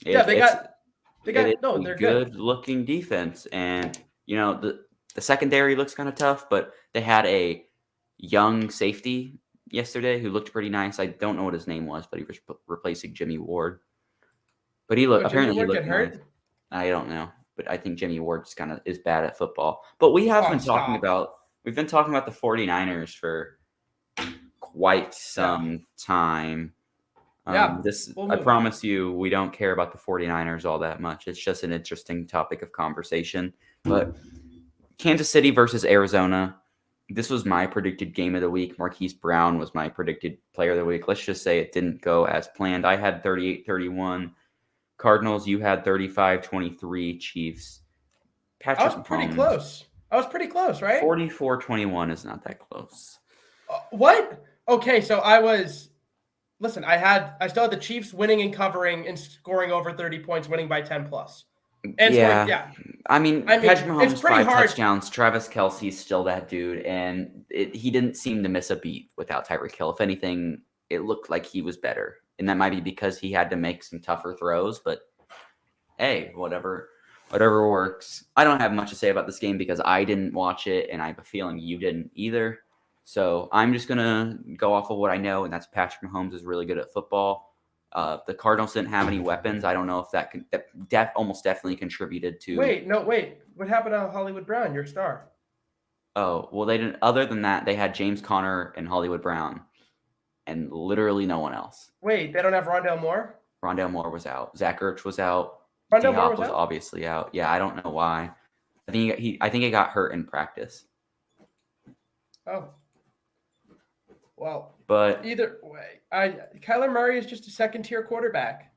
They're good looking defense, and the secondary looks kind of tough, but they had a young safety yesterday who looked pretty nice. I don't know what his name was, but he was replacing Jimmy Ward. But he looked nice. I don't know, but I think Jimmy Ward is bad at football. But we've been talking about the 49ers for quite some time. Yeah. I promise you, we don't care about the 49ers all that much. It's just an interesting topic of conversation. But Kansas City versus Arizona. This was my predicted game of the week. Marquise Brown was my predicted player of the week. Let's just say it didn't go as planned. I had 38-31. Cardinals, you had 35-23. Chiefs. I was pretty close. Right? 44-21 is not that close. What? Okay, so I still had the Chiefs winning and covering and scoring over 30 points, winning by 10 plus. I mean Patrick Mahomes, 5 touchdowns. Travis Kelce's still that dude, and he didn't seem to miss a beat without Tyreek Hill. If anything, it looked like he was better, and that might be because he had to make some tougher throws. But hey, whatever works. I don't have much to say about this game because I didn't watch it, and I have a feeling you didn't either. So I'm just gonna go off of what I know, and that's Patrick Mahomes is really good at football. The Cardinals didn't have any weapons. I don't know if that almost definitely contributed to. Wait. What happened to Hollywood Brown, your star? Oh, well, they didn't. Other than that, they had James Conner and Hollywood Brown, and literally no one else. Wait, they don't have Rondale Moore? Rondale Moore was out. Zach Ertz was out. Rondale Moore was obviously out. Yeah, I don't know why. I think he got hurt in practice. Oh. Well, but either way, Kyler Murray is just a second-tier quarterback.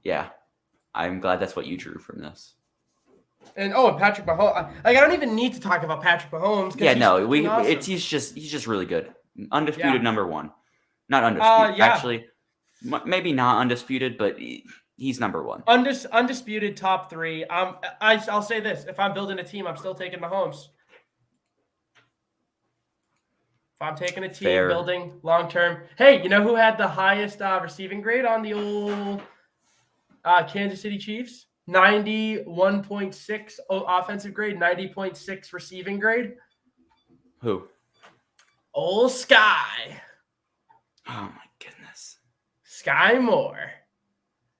Yeah, I'm glad that's what you drew from this. And Patrick Mahomes. I don't even need to talk about Patrick Mahomes. Yeah, no, awesome. He's just really good. Undisputed number one. Not undisputed. Actually, maybe not undisputed, but he's number one. Undisputed top 3. I'll say this: if I'm building a team, I'm still taking Mahomes. If I'm taking a team building long term, hey, you know who had the highest receiving grade on the old Kansas City Chiefs? 91.6 offensive grade, 90.6 receiving grade. Who? Old Sky. Oh my goodness. Sky Moore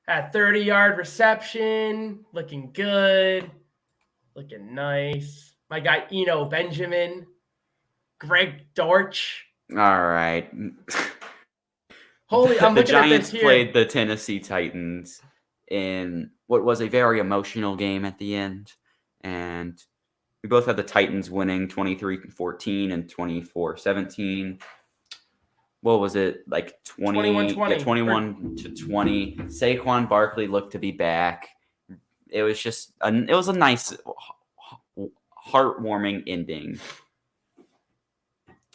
had 30-yard reception, looking good, looking nice. My guy Eno Benjamin. Greg Dortch. All right. Holy, I'm looking at this here. The Giants played the Tennessee Titans in what was a very emotional game at the end. And We both had the Titans winning 23-14 and 24-17. What was it? Like 21-20. Yeah, 21-20. Saquon Barkley looked to be back. It was just it was a nice, heartwarming ending.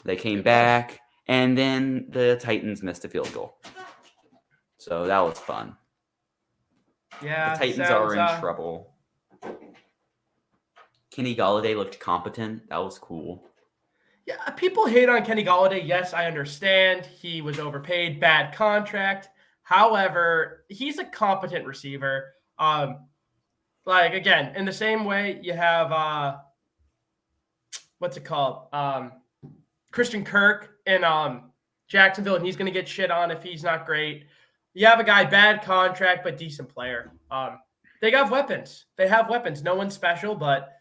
They came back, and then the Titans missed a field goal. So that was fun. Yeah, the Titans are in trouble. Kenny Golladay looked competent. That was cool. Yeah, people hate on Kenny Golladay. Yes, I understand. He was overpaid, bad contract. However, he's a competent receiver. Like, again, in the same way you have what's it called? Christian Kirk in Jacksonville, and he's going to get shit on if he's not great. You have a guy, bad contract, but decent player. They have weapons. They have weapons. No one's special, but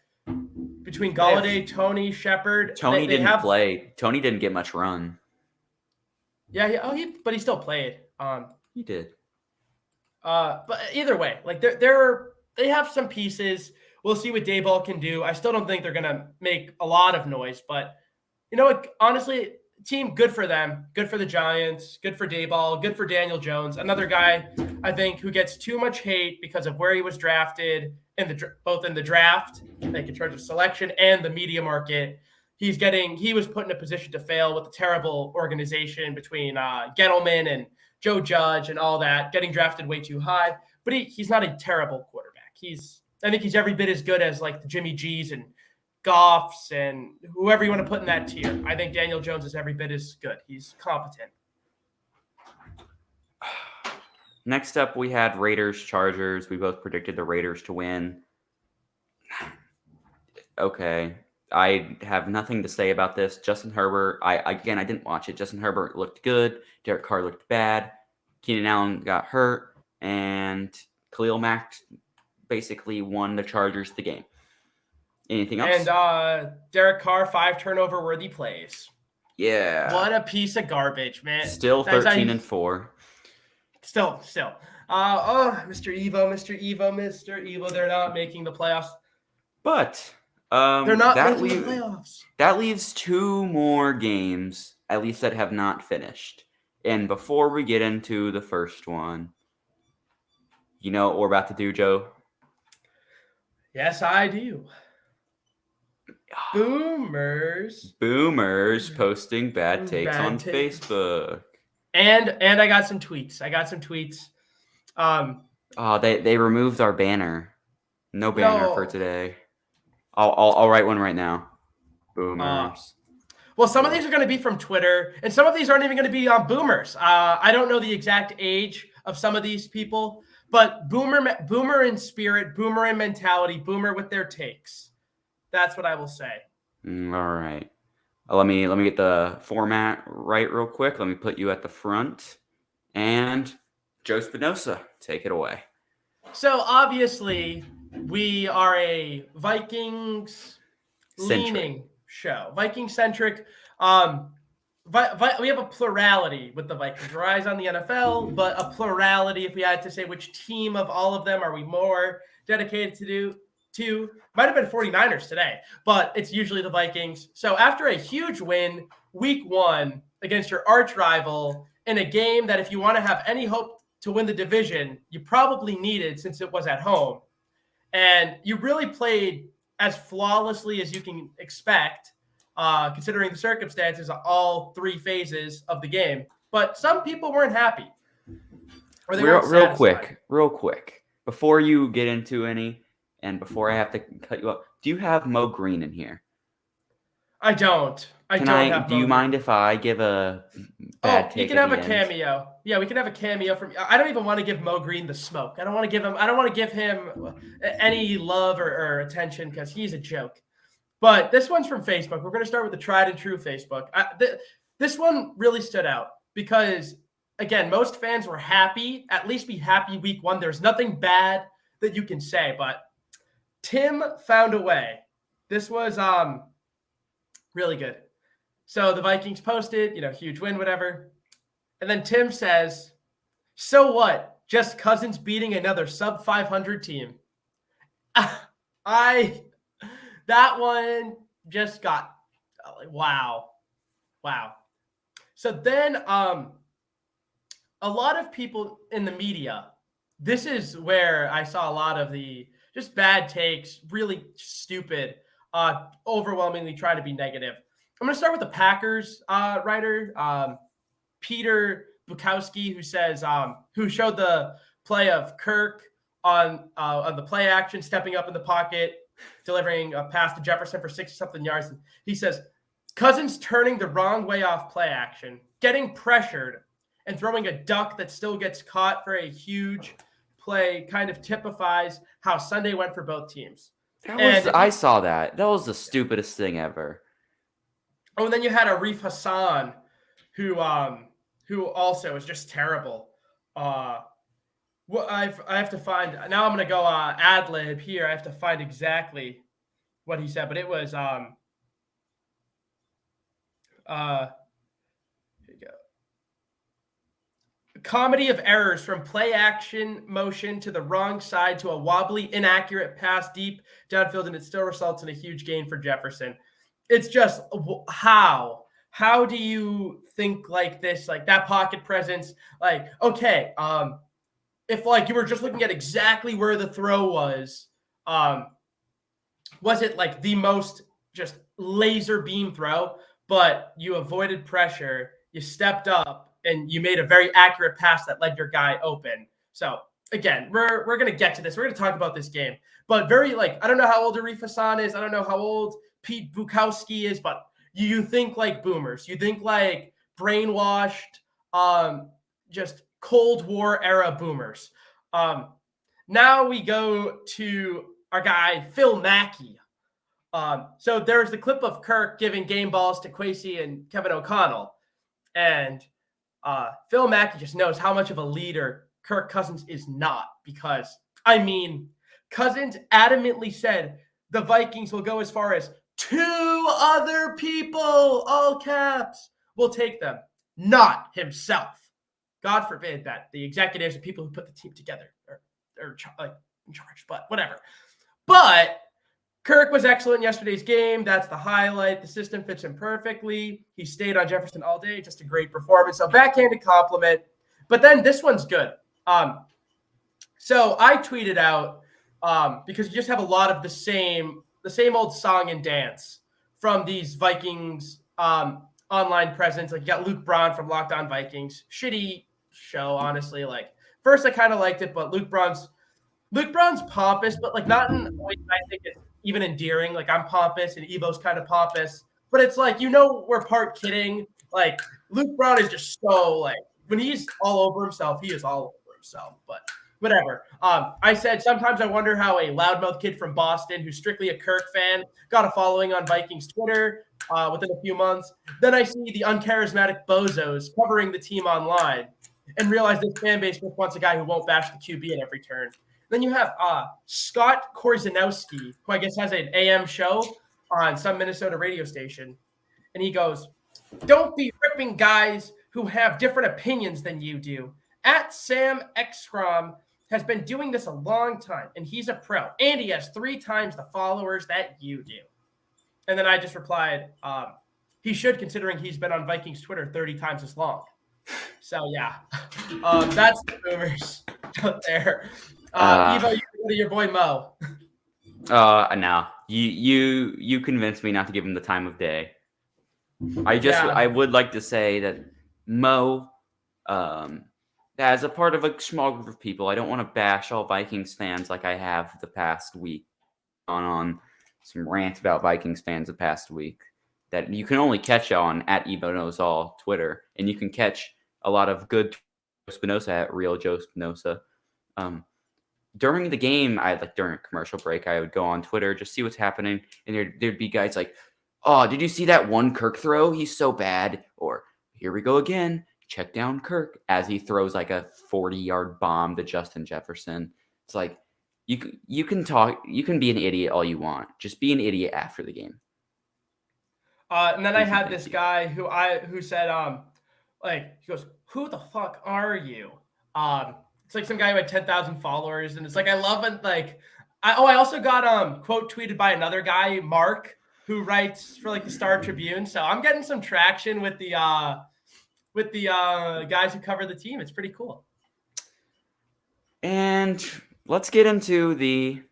between Golladay, Tony, Shepard, Tony didn't play. Tony didn't get much run. Yeah, but he still played. He did. But either way, like they have some pieces. We'll see what Daboll can do. I still don't think they're gonna make a lot of noise, but you know what? Honestly, team, good for them. Good for the Giants. Good for Daboll. Good for Daniel Jones. Another guy, I think, who gets too much hate because of where he was drafted both in the draft, like in terms of selection, and the media market. He was put in a position to fail with a terrible organization between Gettleman and Joe Judge and all that, getting drafted way too high. But he's not a terrible quarterback. I think he's every bit as good as like the Jimmy G's and Goffs and whoever you want to put in that tier. I think Daniel Jones is every bit as good. He's competent. Next up, we had Raiders-Chargers. We both predicted the Raiders to win. Okay. I have nothing to say about this. Justin Herbert, I didn't watch it. Justin Herbert looked good. Derek Carr looked bad. Keenan Allen got hurt. And Khalil Mack basically won the Chargers the game. Anything else? And Derek Carr, 5 turnover-worthy plays. Yeah. What a piece of garbage, man. Still 13-4. Still. Mr. Evo. They're not making the playoffs. But they're not making the playoffs. That leaves 2 more games, at least, that have not finished. And before we get into the first one, you know what we're about to do, Joe? Yes, I do. Boomers posting bad takes on Facebook. And I got some tweets. They removed our banner. No banner for today. I'll write one right now. Boomers. Well, some of these are going to be from Twitter, and some of these aren't even going to be on Boomers. I don't know the exact age of some of these people, but boomer in spirit, boomer in mentality, boomer with their takes. That's what I will say. All right. Let me get the format right real quick. Let me put you at the front. And Joe Spinoza, take it away. So obviously, we are a Vikings-leaning show. Viking-centric. We have a plurality with the Vikings. We're eyes on the NFL, but a plurality if we had to say which team of all of them are we more dedicated to. Might have been 49ers today, but it's usually the Vikings. So after a huge win week 1 against your arch rival in a game that if you want to have any hope to win the division, you probably needed since it was at home. And you really played as flawlessly as you can expect, considering the circumstances of all 3 phases of the game. But some people weren't happy. Or they weren't satisfied. Real quick, before you get into any, and before I have to cut you up, do you have Mo Green in here? I don't. Do you mind if I give a bad take? You can have a cameo. Yeah, we can have a cameo from. I don't even want to give Mo Green the smoke. I don't want to give him any love or attention because he's a joke. But this one's from Facebook. We're going to start with the tried and true Facebook. This one really stood out because, again, most fans were happy. At least be happy week 1. There's nothing bad that you can say, but Tim found a way. This was really good. So the Vikings posted, huge win, whatever. And then Tim says, so what? Just Cousins beating another sub 500 team. That one just got like, wow. So then a lot of people in the media, this is where I saw a lot of the just bad takes, really stupid, overwhelmingly trying to be negative. I'm going to start with the Packers writer, Peter Bukowski, who says, who showed the play of Kirk on the play action, stepping up in the pocket, delivering a pass to Jefferson for 60-something yards. And he says, Cousins turning the wrong way off play action, getting pressured, and throwing a duck that still gets caught for a huge play kind of typifies how Sunday went for both teams. I saw that. That was the stupidest thing ever. Oh, and then you had Arif Hassan, who also is just terrible. Well, I have to find now. I'm gonna go ad lib here. I have to find exactly what he said, but it was here you go. A comedy of errors from play action motion to the wrong side to a wobbly, inaccurate pass deep downfield, and it still results in a huge gain for Jefferson. It's just how do you think like this? Like that pocket presence? Like okay, if like you were just looking at exactly where the throw was it like the most just laser beam throw, but you avoided pressure, you stepped up, and you made a very accurate pass that led your guy open. So again, we're gonna get to this. We're gonna talk about this game, but very like I don't know how old Arif Hassan is. I don't know how old Pete Bukowski is, but you think like boomers. You think like brainwashed, just Cold War era boomers. Now we go to our guy, Phil Mackey. So there's the clip of Kirk giving game balls to Kwesi and Kevin O'Connell. And Phil Mackey just knows how much of a leader Kirk Cousins is not. Because, I mean, Cousins adamantly said the Vikings will go as far as 2 other people, all caps, will take them, not himself. God forbid that the executives and people who put the team together are like in charge, but whatever. But Kirk was excellent in yesterday's game. That's the highlight. The system fits him perfectly. He stayed on Jefferson all day. Just a great performance. So backhanded compliment. But then this one's good. So I tweeted out because you just have a lot of the same old song and dance from these Vikings online presence. Like you got Luke Braun from Locked On Vikings. Shitty show, honestly. Like first I kind of liked it, but Luke Braun's pompous, but like not in a way that I think it's even endearing. Like I'm pompous and Evo's kind of pompous, but it's like, we're part kidding. Like Luke Braun is just so like when he's all over himself, he is all over himself, but whatever. I said, sometimes I wonder how a loudmouth kid from Boston who's strictly a Kirk fan got a following on Vikings Twitter within a few months. Then I see the uncharismatic bozos covering the team online and realize this fan base just wants a guy who won't bash the QB at every turn. Then you have Scott Korzanowski, who I guess has an AM show on some Minnesota radio station. And he goes, don't be ripping guys who have different opinions than you do. At Sam Ekstrom has been doing this a long time, and he's a pro. And he has 3 times the followers that you do. And then I just replied, he should, considering he's been on Vikings Twitter 30 times as long. So, yeah, that's the boomers out there. Evo, you go to your boy Mo. No. You convinced me not to give him the time of day. I would like to say that Mo, as a part of a small group of people, I don't want to bash all Vikings fans like I have the past week. On some rants about Vikings fans the past week that you can only catch on at Evo Knows All Twitter, and you can catch a lot of good Spinoza at Real Joe Spinoza. During the game, during a commercial break, I would go on Twitter, just see what's happening. And there'd be guys like, oh, did you see that one Kirk throw? He's so bad. Or here we go again. Check down Kirk as he throws like a 40-yard bomb to Justin Jefferson. It's like, you can talk, you can be an idiot all you want. Just be an idiot after the game. And then I had this guy who said, he goes, who the fuck are you? It's like some guy who had 10,000 followers, and it's like I love it. Like I also got quote tweeted by another guy, Mark, who writes for like the Star Tribune. So I'm getting some traction with the guys who cover the team. It's pretty cool. And let's get into the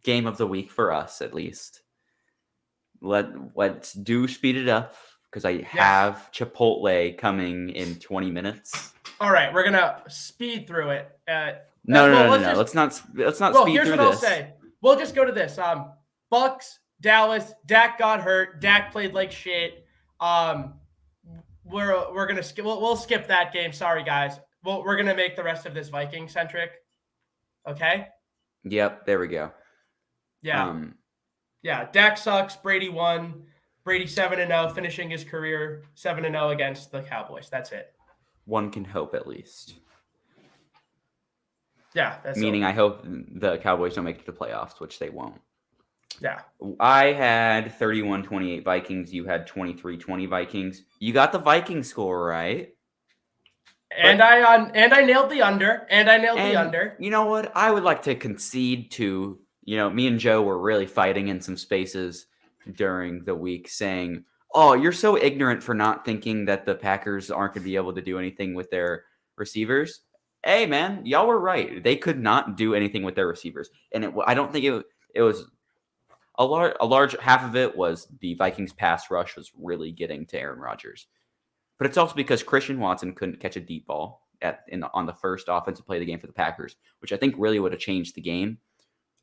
game of the week for us, at least. Let's speed it up because I have Chipotle coming in 20 minutes. All right, we're gonna speed through it. No. Let's not speed through this. Here's what I'll say. We'll just go to this. Bucks, Dallas. Dak got hurt. Dak played like shit. We're gonna skip. We'll skip that game. Sorry, guys. We're gonna make the rest of this Viking centric. Okay. Yep. There we go. Yeah. Yeah. Dak sucks. Brady won. Brady 7-0, finishing his career 7-0 against the Cowboys. That's it. One can hope, at least. Yeah. Meaning, I hope the Cowboys don't make it to the playoffs, which they won't. Yeah. I had 31-28 Vikings. You had 23-20 Vikings. You got the Viking score right. And I nailed the under. You know what? I would like to concede to, me and Joe were really fighting in some spaces during the week saying, oh, you're so ignorant for not thinking that the Packers aren't going to be able to do anything with their receivers. Hey, man, y'all were right. They could not do anything with their receivers. And I don't think it was a large half of it was the Vikings pass rush was really getting to Aaron Rodgers. But it's also because Christian Watson couldn't catch a deep ball on the first offensive play of the game for the Packers, which I think really would have changed the game.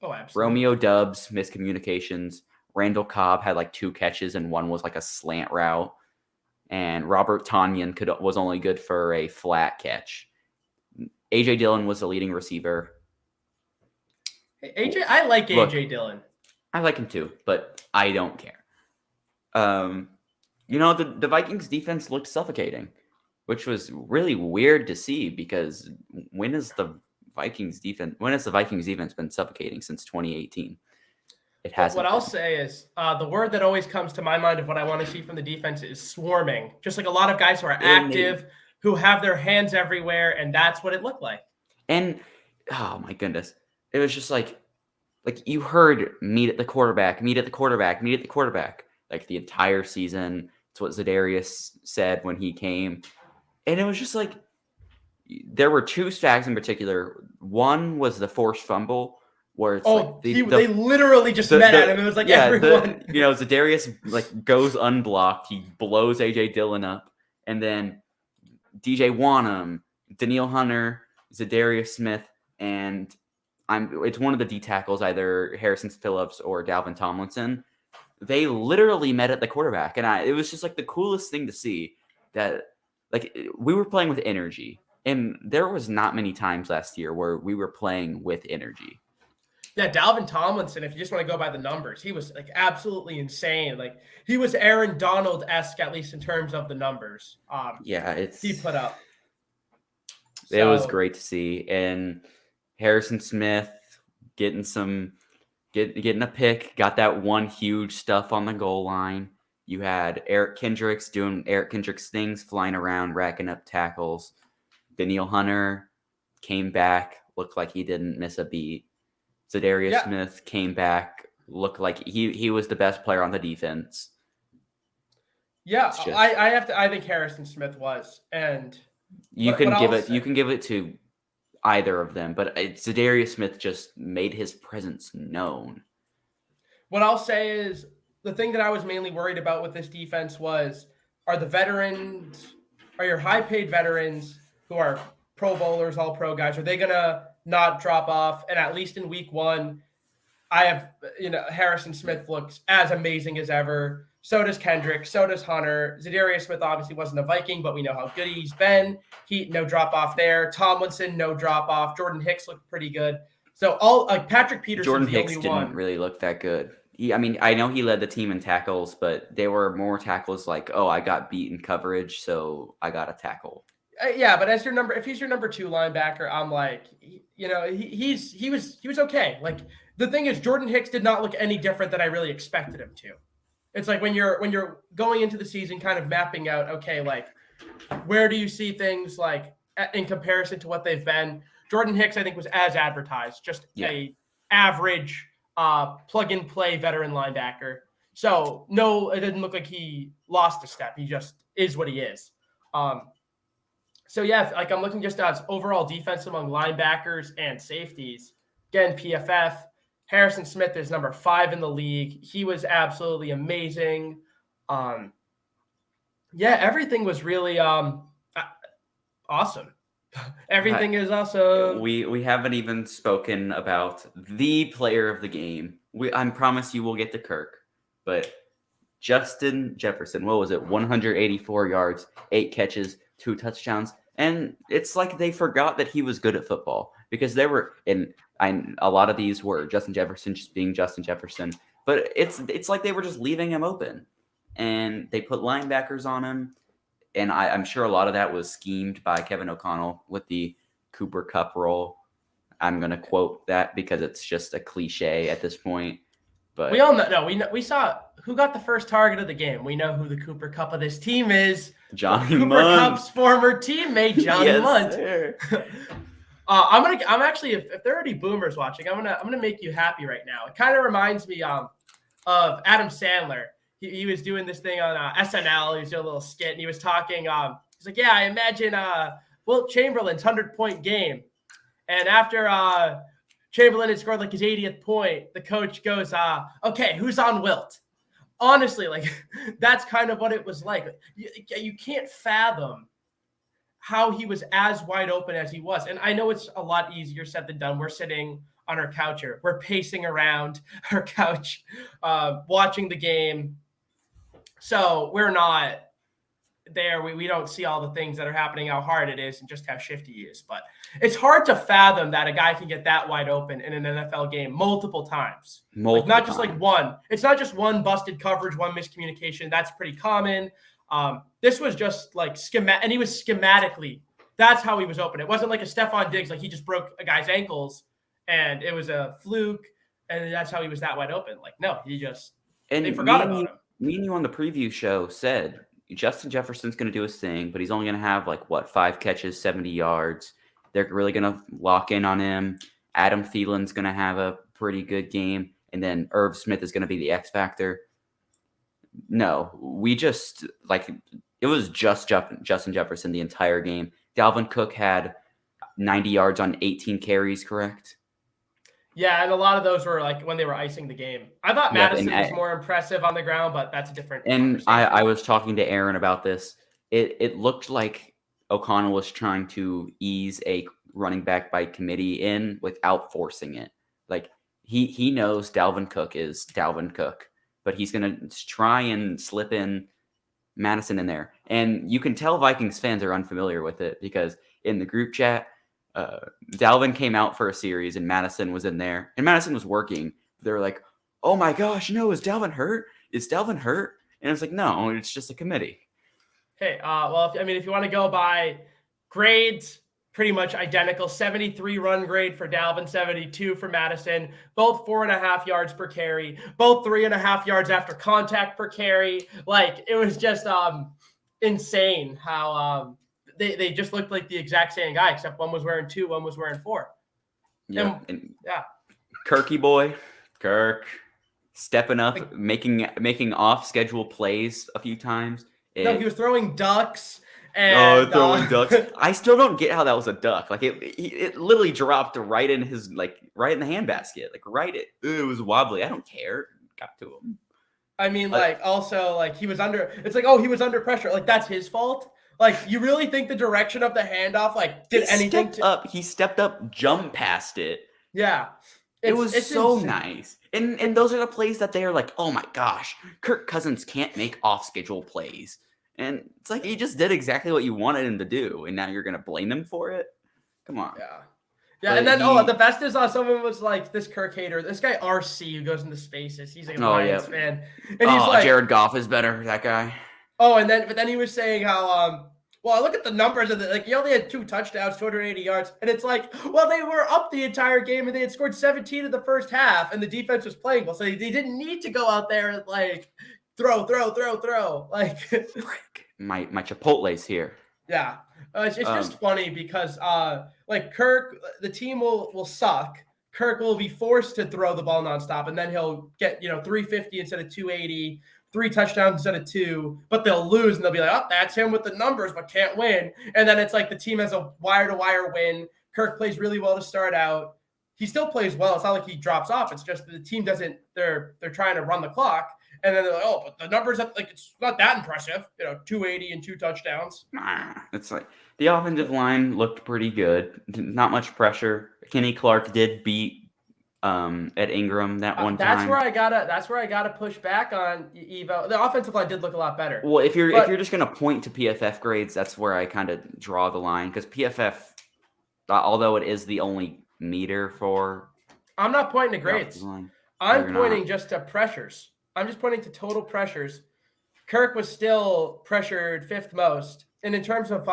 Oh, absolutely. Romeo Doubs, miscommunications. Randall Cobb had like 2 catches and one was like a slant route. And Robert Tonyan was only good for a flat catch. A.J. Dillon was the leading receiver. Hey, I like A.J. Dillon. I like him too, but I don't care. The Vikings defense looked suffocating, which was really weird to see because when has the Vikings defense been suffocating since 2018? It hasn't. What I'll say is the word that always comes to my mind of what I want to see from the defense is swarming. Just like a lot of guys who are active, who have their hands everywhere, and that's what it looked like. And, oh my goodness, it was just like you heard meet at the quarterback, like the entire season. It's what Za'Darius said when he came. And it was just like, there were 2 sacks in particular. One was the forced fumble where it's they literally just met at him. It was like everyone. Za'Darius goes unblocked. He blows A.J. Dillon up. And then DJ Wonnum, Danielle Hunter, Za'Darius Smith, and it's one of the D tackles, either Harrison Phillips or Dalvin Tomlinson. They literally met at the quarterback, and it was just like the coolest thing to see that we were playing with energy, and there was not many times last year where we were playing with energy. Yeah, Dalvin Tomlinson, if you just want to go by the numbers, he was absolutely insane. He was Aaron Donald-esque, at least in terms of the numbers. He put up. It was great to see, and Harrison Smith getting a pick, got that one huge stuff on the goal line. You had Eric Kendricks doing Eric Kendricks things, flying around, racking up tackles. Danielle Hunter came back, looked like he didn't miss a beat. Za'Darius Smith came back, looked like he was the best player on the defense. Yeah, I think Harrison Smith was, and you can give it to either of them, but Za'Darius Smith just made his presence known. What I'll say is the thing that I was mainly worried about with this defense are your high-paid veterans who are Pro Bowlers, all-pro guys, are they going to not drop off? And at least in week 1, Harrison Smith looks as amazing as ever. So does Kendrick. So does Hunter. Za'Darius Smith obviously wasn't a Viking, but we know how good he's been. No drop off there. Tomlinson, no drop off. Jordan Hicks looked pretty good. So Patrick Peterson. Jordan Hicks didn't really look that good. I know he led the team in tackles, but there were more tackles like, oh, I got beat in coverage, so I got a tackle. Yeah, but if he's your number 2 linebacker, I'm like, he was okay. The thing is, Jordan Hicks did not look any different than I really expected him to. It's like when you're going into the season, kind of mapping out, okay, where do you see things in comparison to what they've been? Jordan Hicks, I think, was as advertised, just a average plug and play veteran linebacker. So no, it didn't look like he lost a step. He just is what he is. So yeah, like I'm looking just at overall defense among linebackers and safeties. Again, PFF. Harrison Smith is number 5 in the league. He was absolutely amazing. Yeah, everything was really awesome. Everything is awesome. We haven't even spoken about the player of the game. I promise you we'll get to Kirk, but Justin Jefferson, what was it? 184 yards, 8 catches, 2 touchdowns. And it's like they forgot that he was good at football because there were a lot of these were Justin Jefferson just being Justin Jefferson, but it's like they were just leaving him open, and they put linebackers on him, and I'm sure a lot of that was schemed by Kevin O'Connell with the Cooper Kupp role. I'm gonna quote that because it's just a cliche at this point. But we all know. No, we saw who got the first target of the game. We know who the Cooper Kupp of this team is. Johnny Cooper Munt. Kupp's former teammate, Johnny Yes, Munt. sir. I'm actually, if there are any boomers watching, I'm gonna make you happy right now. It kind of reminds me of Adam Sandler. He was doing this thing on SNL. He was doing a little skit, and he was talking. He's like, "Yeah, I imagine Wilt Chamberlain's 100-point game, and after Chamberlain had scored like his 80th point, the coach goes, okay, who's on Wilt?" Honestly, like that's kind of what it was like. You can't fathom how he was as wide open as he was. And I know it's a lot easier said than done. We're sitting on our couch here. We're pacing around our couch, watching the game. So we're not there. We don't see all the things that are happening, how hard it is and just how shifty he is. But it's hard to fathom that a guy can get that wide open in an NFL game multiple times. Not just like one. It's not just one busted coverage, one miscommunication. That's pretty common. This was just like and he was schematically. That's how he was open. It wasn't like a Stephon Diggs, like he just broke a guy's ankles and it was a fluke, and that's how he was that wide open. Like, no, they forgot about him. Me and you on the preview show said Justin Jefferson's going to do his thing, but he's only going to have 5 catches, 70 yards. They're really going to lock in on him. Adam Thielen's going to have a pretty good game, and then Irv Smith is going to be the X factor. No, it was just Justin Jefferson the entire game. Dalvin Cook had 90 yards on 18 carries, correct? Yeah, and a lot of those were like when they were icing the game. I thought Madison was more impressive on the ground, but that's a different. And I was talking to Aaron about this. It looked like O'Connell was trying to ease a running back by committee in without forcing it. Like he knows Dalvin Cook is Dalvin Cook, but he's going to try and slip in Madison in there. And you can tell Vikings fans are unfamiliar with it because in the group chat, Dalvin came out for a series and Madison was in there. And Madison was working. They were like, "Oh my gosh, no, is Dalvin hurt? Is Dalvin hurt?" And it's like, no, it's just a committee. Hey, if you want to go by grades, pretty much identical. 73 run grade for Dalvin, 72 for Madison. Both 4.5 yards per carry. Both 3.5 yards after contact per carry. Like, it was just insane how they just looked like the exact same guy, except one was wearing 2, one was wearing 4. Yeah. Kirky boy, Kirk, stepping up, making off schedule plays a few times. No, he was throwing ducks. And, throwing ducks. I still don't get how that was a duck. Like it literally dropped right in his right in the handbasket. It was wobbly. I don't care. Got to him. I mean, he was under. It's like, he was under pressure. Like, that's his fault. Like, you really think the direction of the handoff did anything? He stepped up, jumped past it. Yeah, it was so nice. And those are the plays that they are like, oh my gosh, Kirk Cousins can't make off schedule plays. And it's like he just did exactly what you wanted him to do, and now you're gonna blame him for it? Come on. Yeah. But and then the best is someone was like, this Kirk hater, this guy RC who goes into spaces. He's like a Lions fan, and he's like, Jared Goff is better. That guy. Oh, but then he was saying how I look at the numbers of he only had 2 touchdowns, 280 yards, and it's like, well, they were up the entire game and they had scored 17 in the first half, and the defense was playing well, so they didn't need to go out there and throw. Like, my Chipotle's here. Yeah, it's just funny because Kirk, the team will suck. Kirk will be forced to throw the ball nonstop, and then he'll get 350 instead of 280, 3 touchdowns instead of 2, but they'll lose, and they'll be like, oh, that's him with the numbers, but can't win. And then it's like the team has a wire-to-wire win. Kirk plays really well to start out. He still plays well. It's not like he drops off. It's just the team doesn't. They're trying to run the clock, and then they're like, oh, but the numbers it's not that impressive. 280 and 2 touchdowns. It's like the offensive line looked pretty good. Not much pressure. Kenny Clark did beat Ed Ingram that one time. That's where I gotta push back on Evo. The offensive line did look a lot better. Well, if you're just gonna point to PFF grades, that's where I kind of draw the line, because PFF, although it is the only meter for. I'm not pointing to grades. I'm pointing just to pressures. I'm just pointing to total pressures. Kirk was still pressured 5th most. And in terms of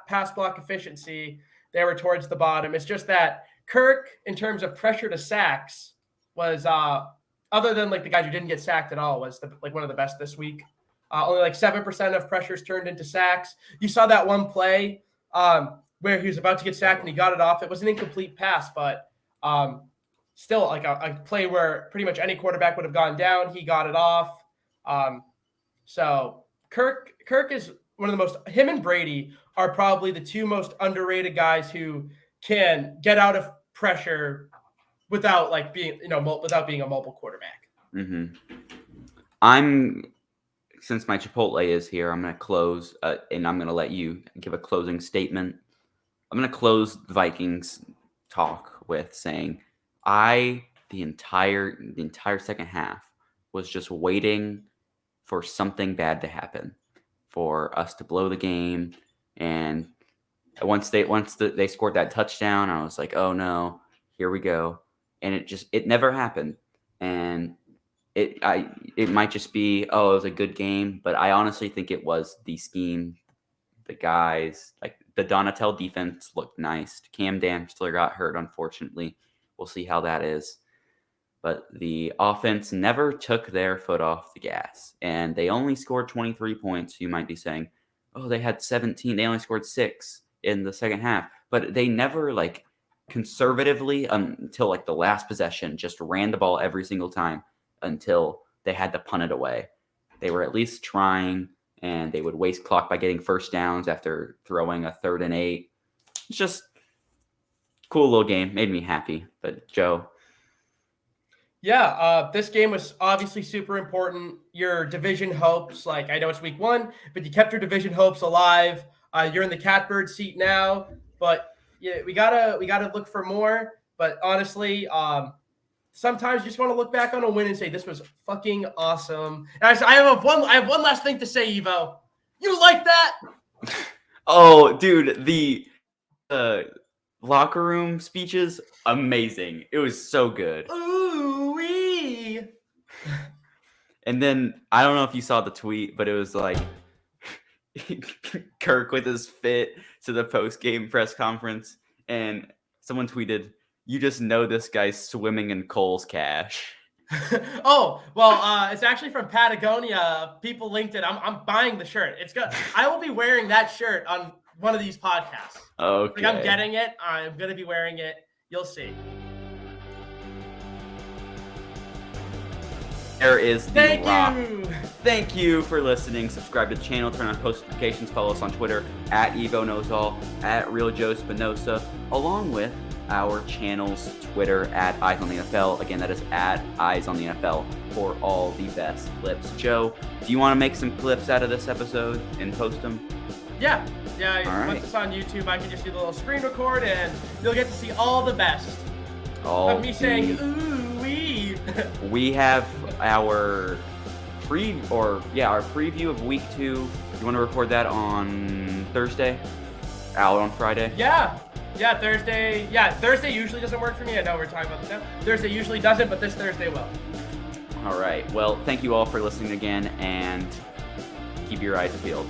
pass block efficiency, they were towards the bottom. It's just that Kirk, in terms of pressure to sacks, was other than like the guys who didn't get sacked at all, was one of the best this week. Only like 7% of pressures turned into sacks. You saw that one play where he was about to get sacked and he got it off. It was an incomplete pass, but still like a play where pretty much any quarterback would have gone down. He got it off. So Kirk is one of the most. Him and Brady are probably the 2 most underrated guys who can get out of pressure without being without being a mobile quarterback. Mm-hmm. Since my Chipotle is here, I'm going to close, and I'm going to let you give a closing statement. I'm going to close the Vikings talk with saying the entire second half was just waiting for something bad to happen, for us to blow the game. And once they scored that touchdown, I was like, oh no, here we go. And it never happened. And it might just be, it was a good game, but I honestly think it was the scheme, the guys, like the Donatel defense looked nice. Cam Dantzler got hurt, unfortunately. We'll see how that is. But the offense never took their foot off the gas, and they only scored 23 points. You might be saying, oh, they had 17. They only scored 6 in the second half, but they never conservatively until the last possession just ran the ball every single time until they had to punt it away. They were at least trying, and they would waste clock by getting first downs after throwing a 3rd and 8. It's just cool little game. Made me happy. But Joe. Yeah, this game was obviously super important. Your division hopes, I know it's week 1, but you kept your division hopes alive. You're in the catbird seat now, but yeah, we gotta look for more. But honestly, sometimes you just want to look back on a win and say this was fucking awesome. And I have one last thing to say, Evo. You like that? Oh, dude, the locker room speeches, amazing. It was so good. Ooh-wee. And then I don't know if you saw the tweet, but it was Kirk with his fit to the post-game press conference, and someone tweeted, "You just know this guy's swimming in Kohl's cash." Oh, well, it's actually from Patagonia. People linked it. I'm buying the shirt. It's good. I will be wearing that shirt on one of these podcasts. Okay. I'm getting it. I'm going to be wearing it. You'll see. There is the Thank rock. you. Thank you for listening. Subscribe to the channel. Turn on post notifications. Follow us on Twitter at Evo Knows All, at Real Joe Spinoza, along with our channel's Twitter at Eyes on the NFL. Again, that is at Eyes on the NFL for all the best clips. Joe, do you want to make some clips out of this episode and post them? Yeah. All Once it's on YouTube, I can just do the little screen record, and you'll get to see all the best. Of me saying ooh-wee. We have our preview of week 2. You want to record that on Thursday? Out on Friday? Yeah, Thursday. Yeah, Thursday usually doesn't work for me. I know we're talking about this now. Thursday usually doesn't, but this Thursday will. All right. Well, thank you all for listening again, and keep your eyes peeled.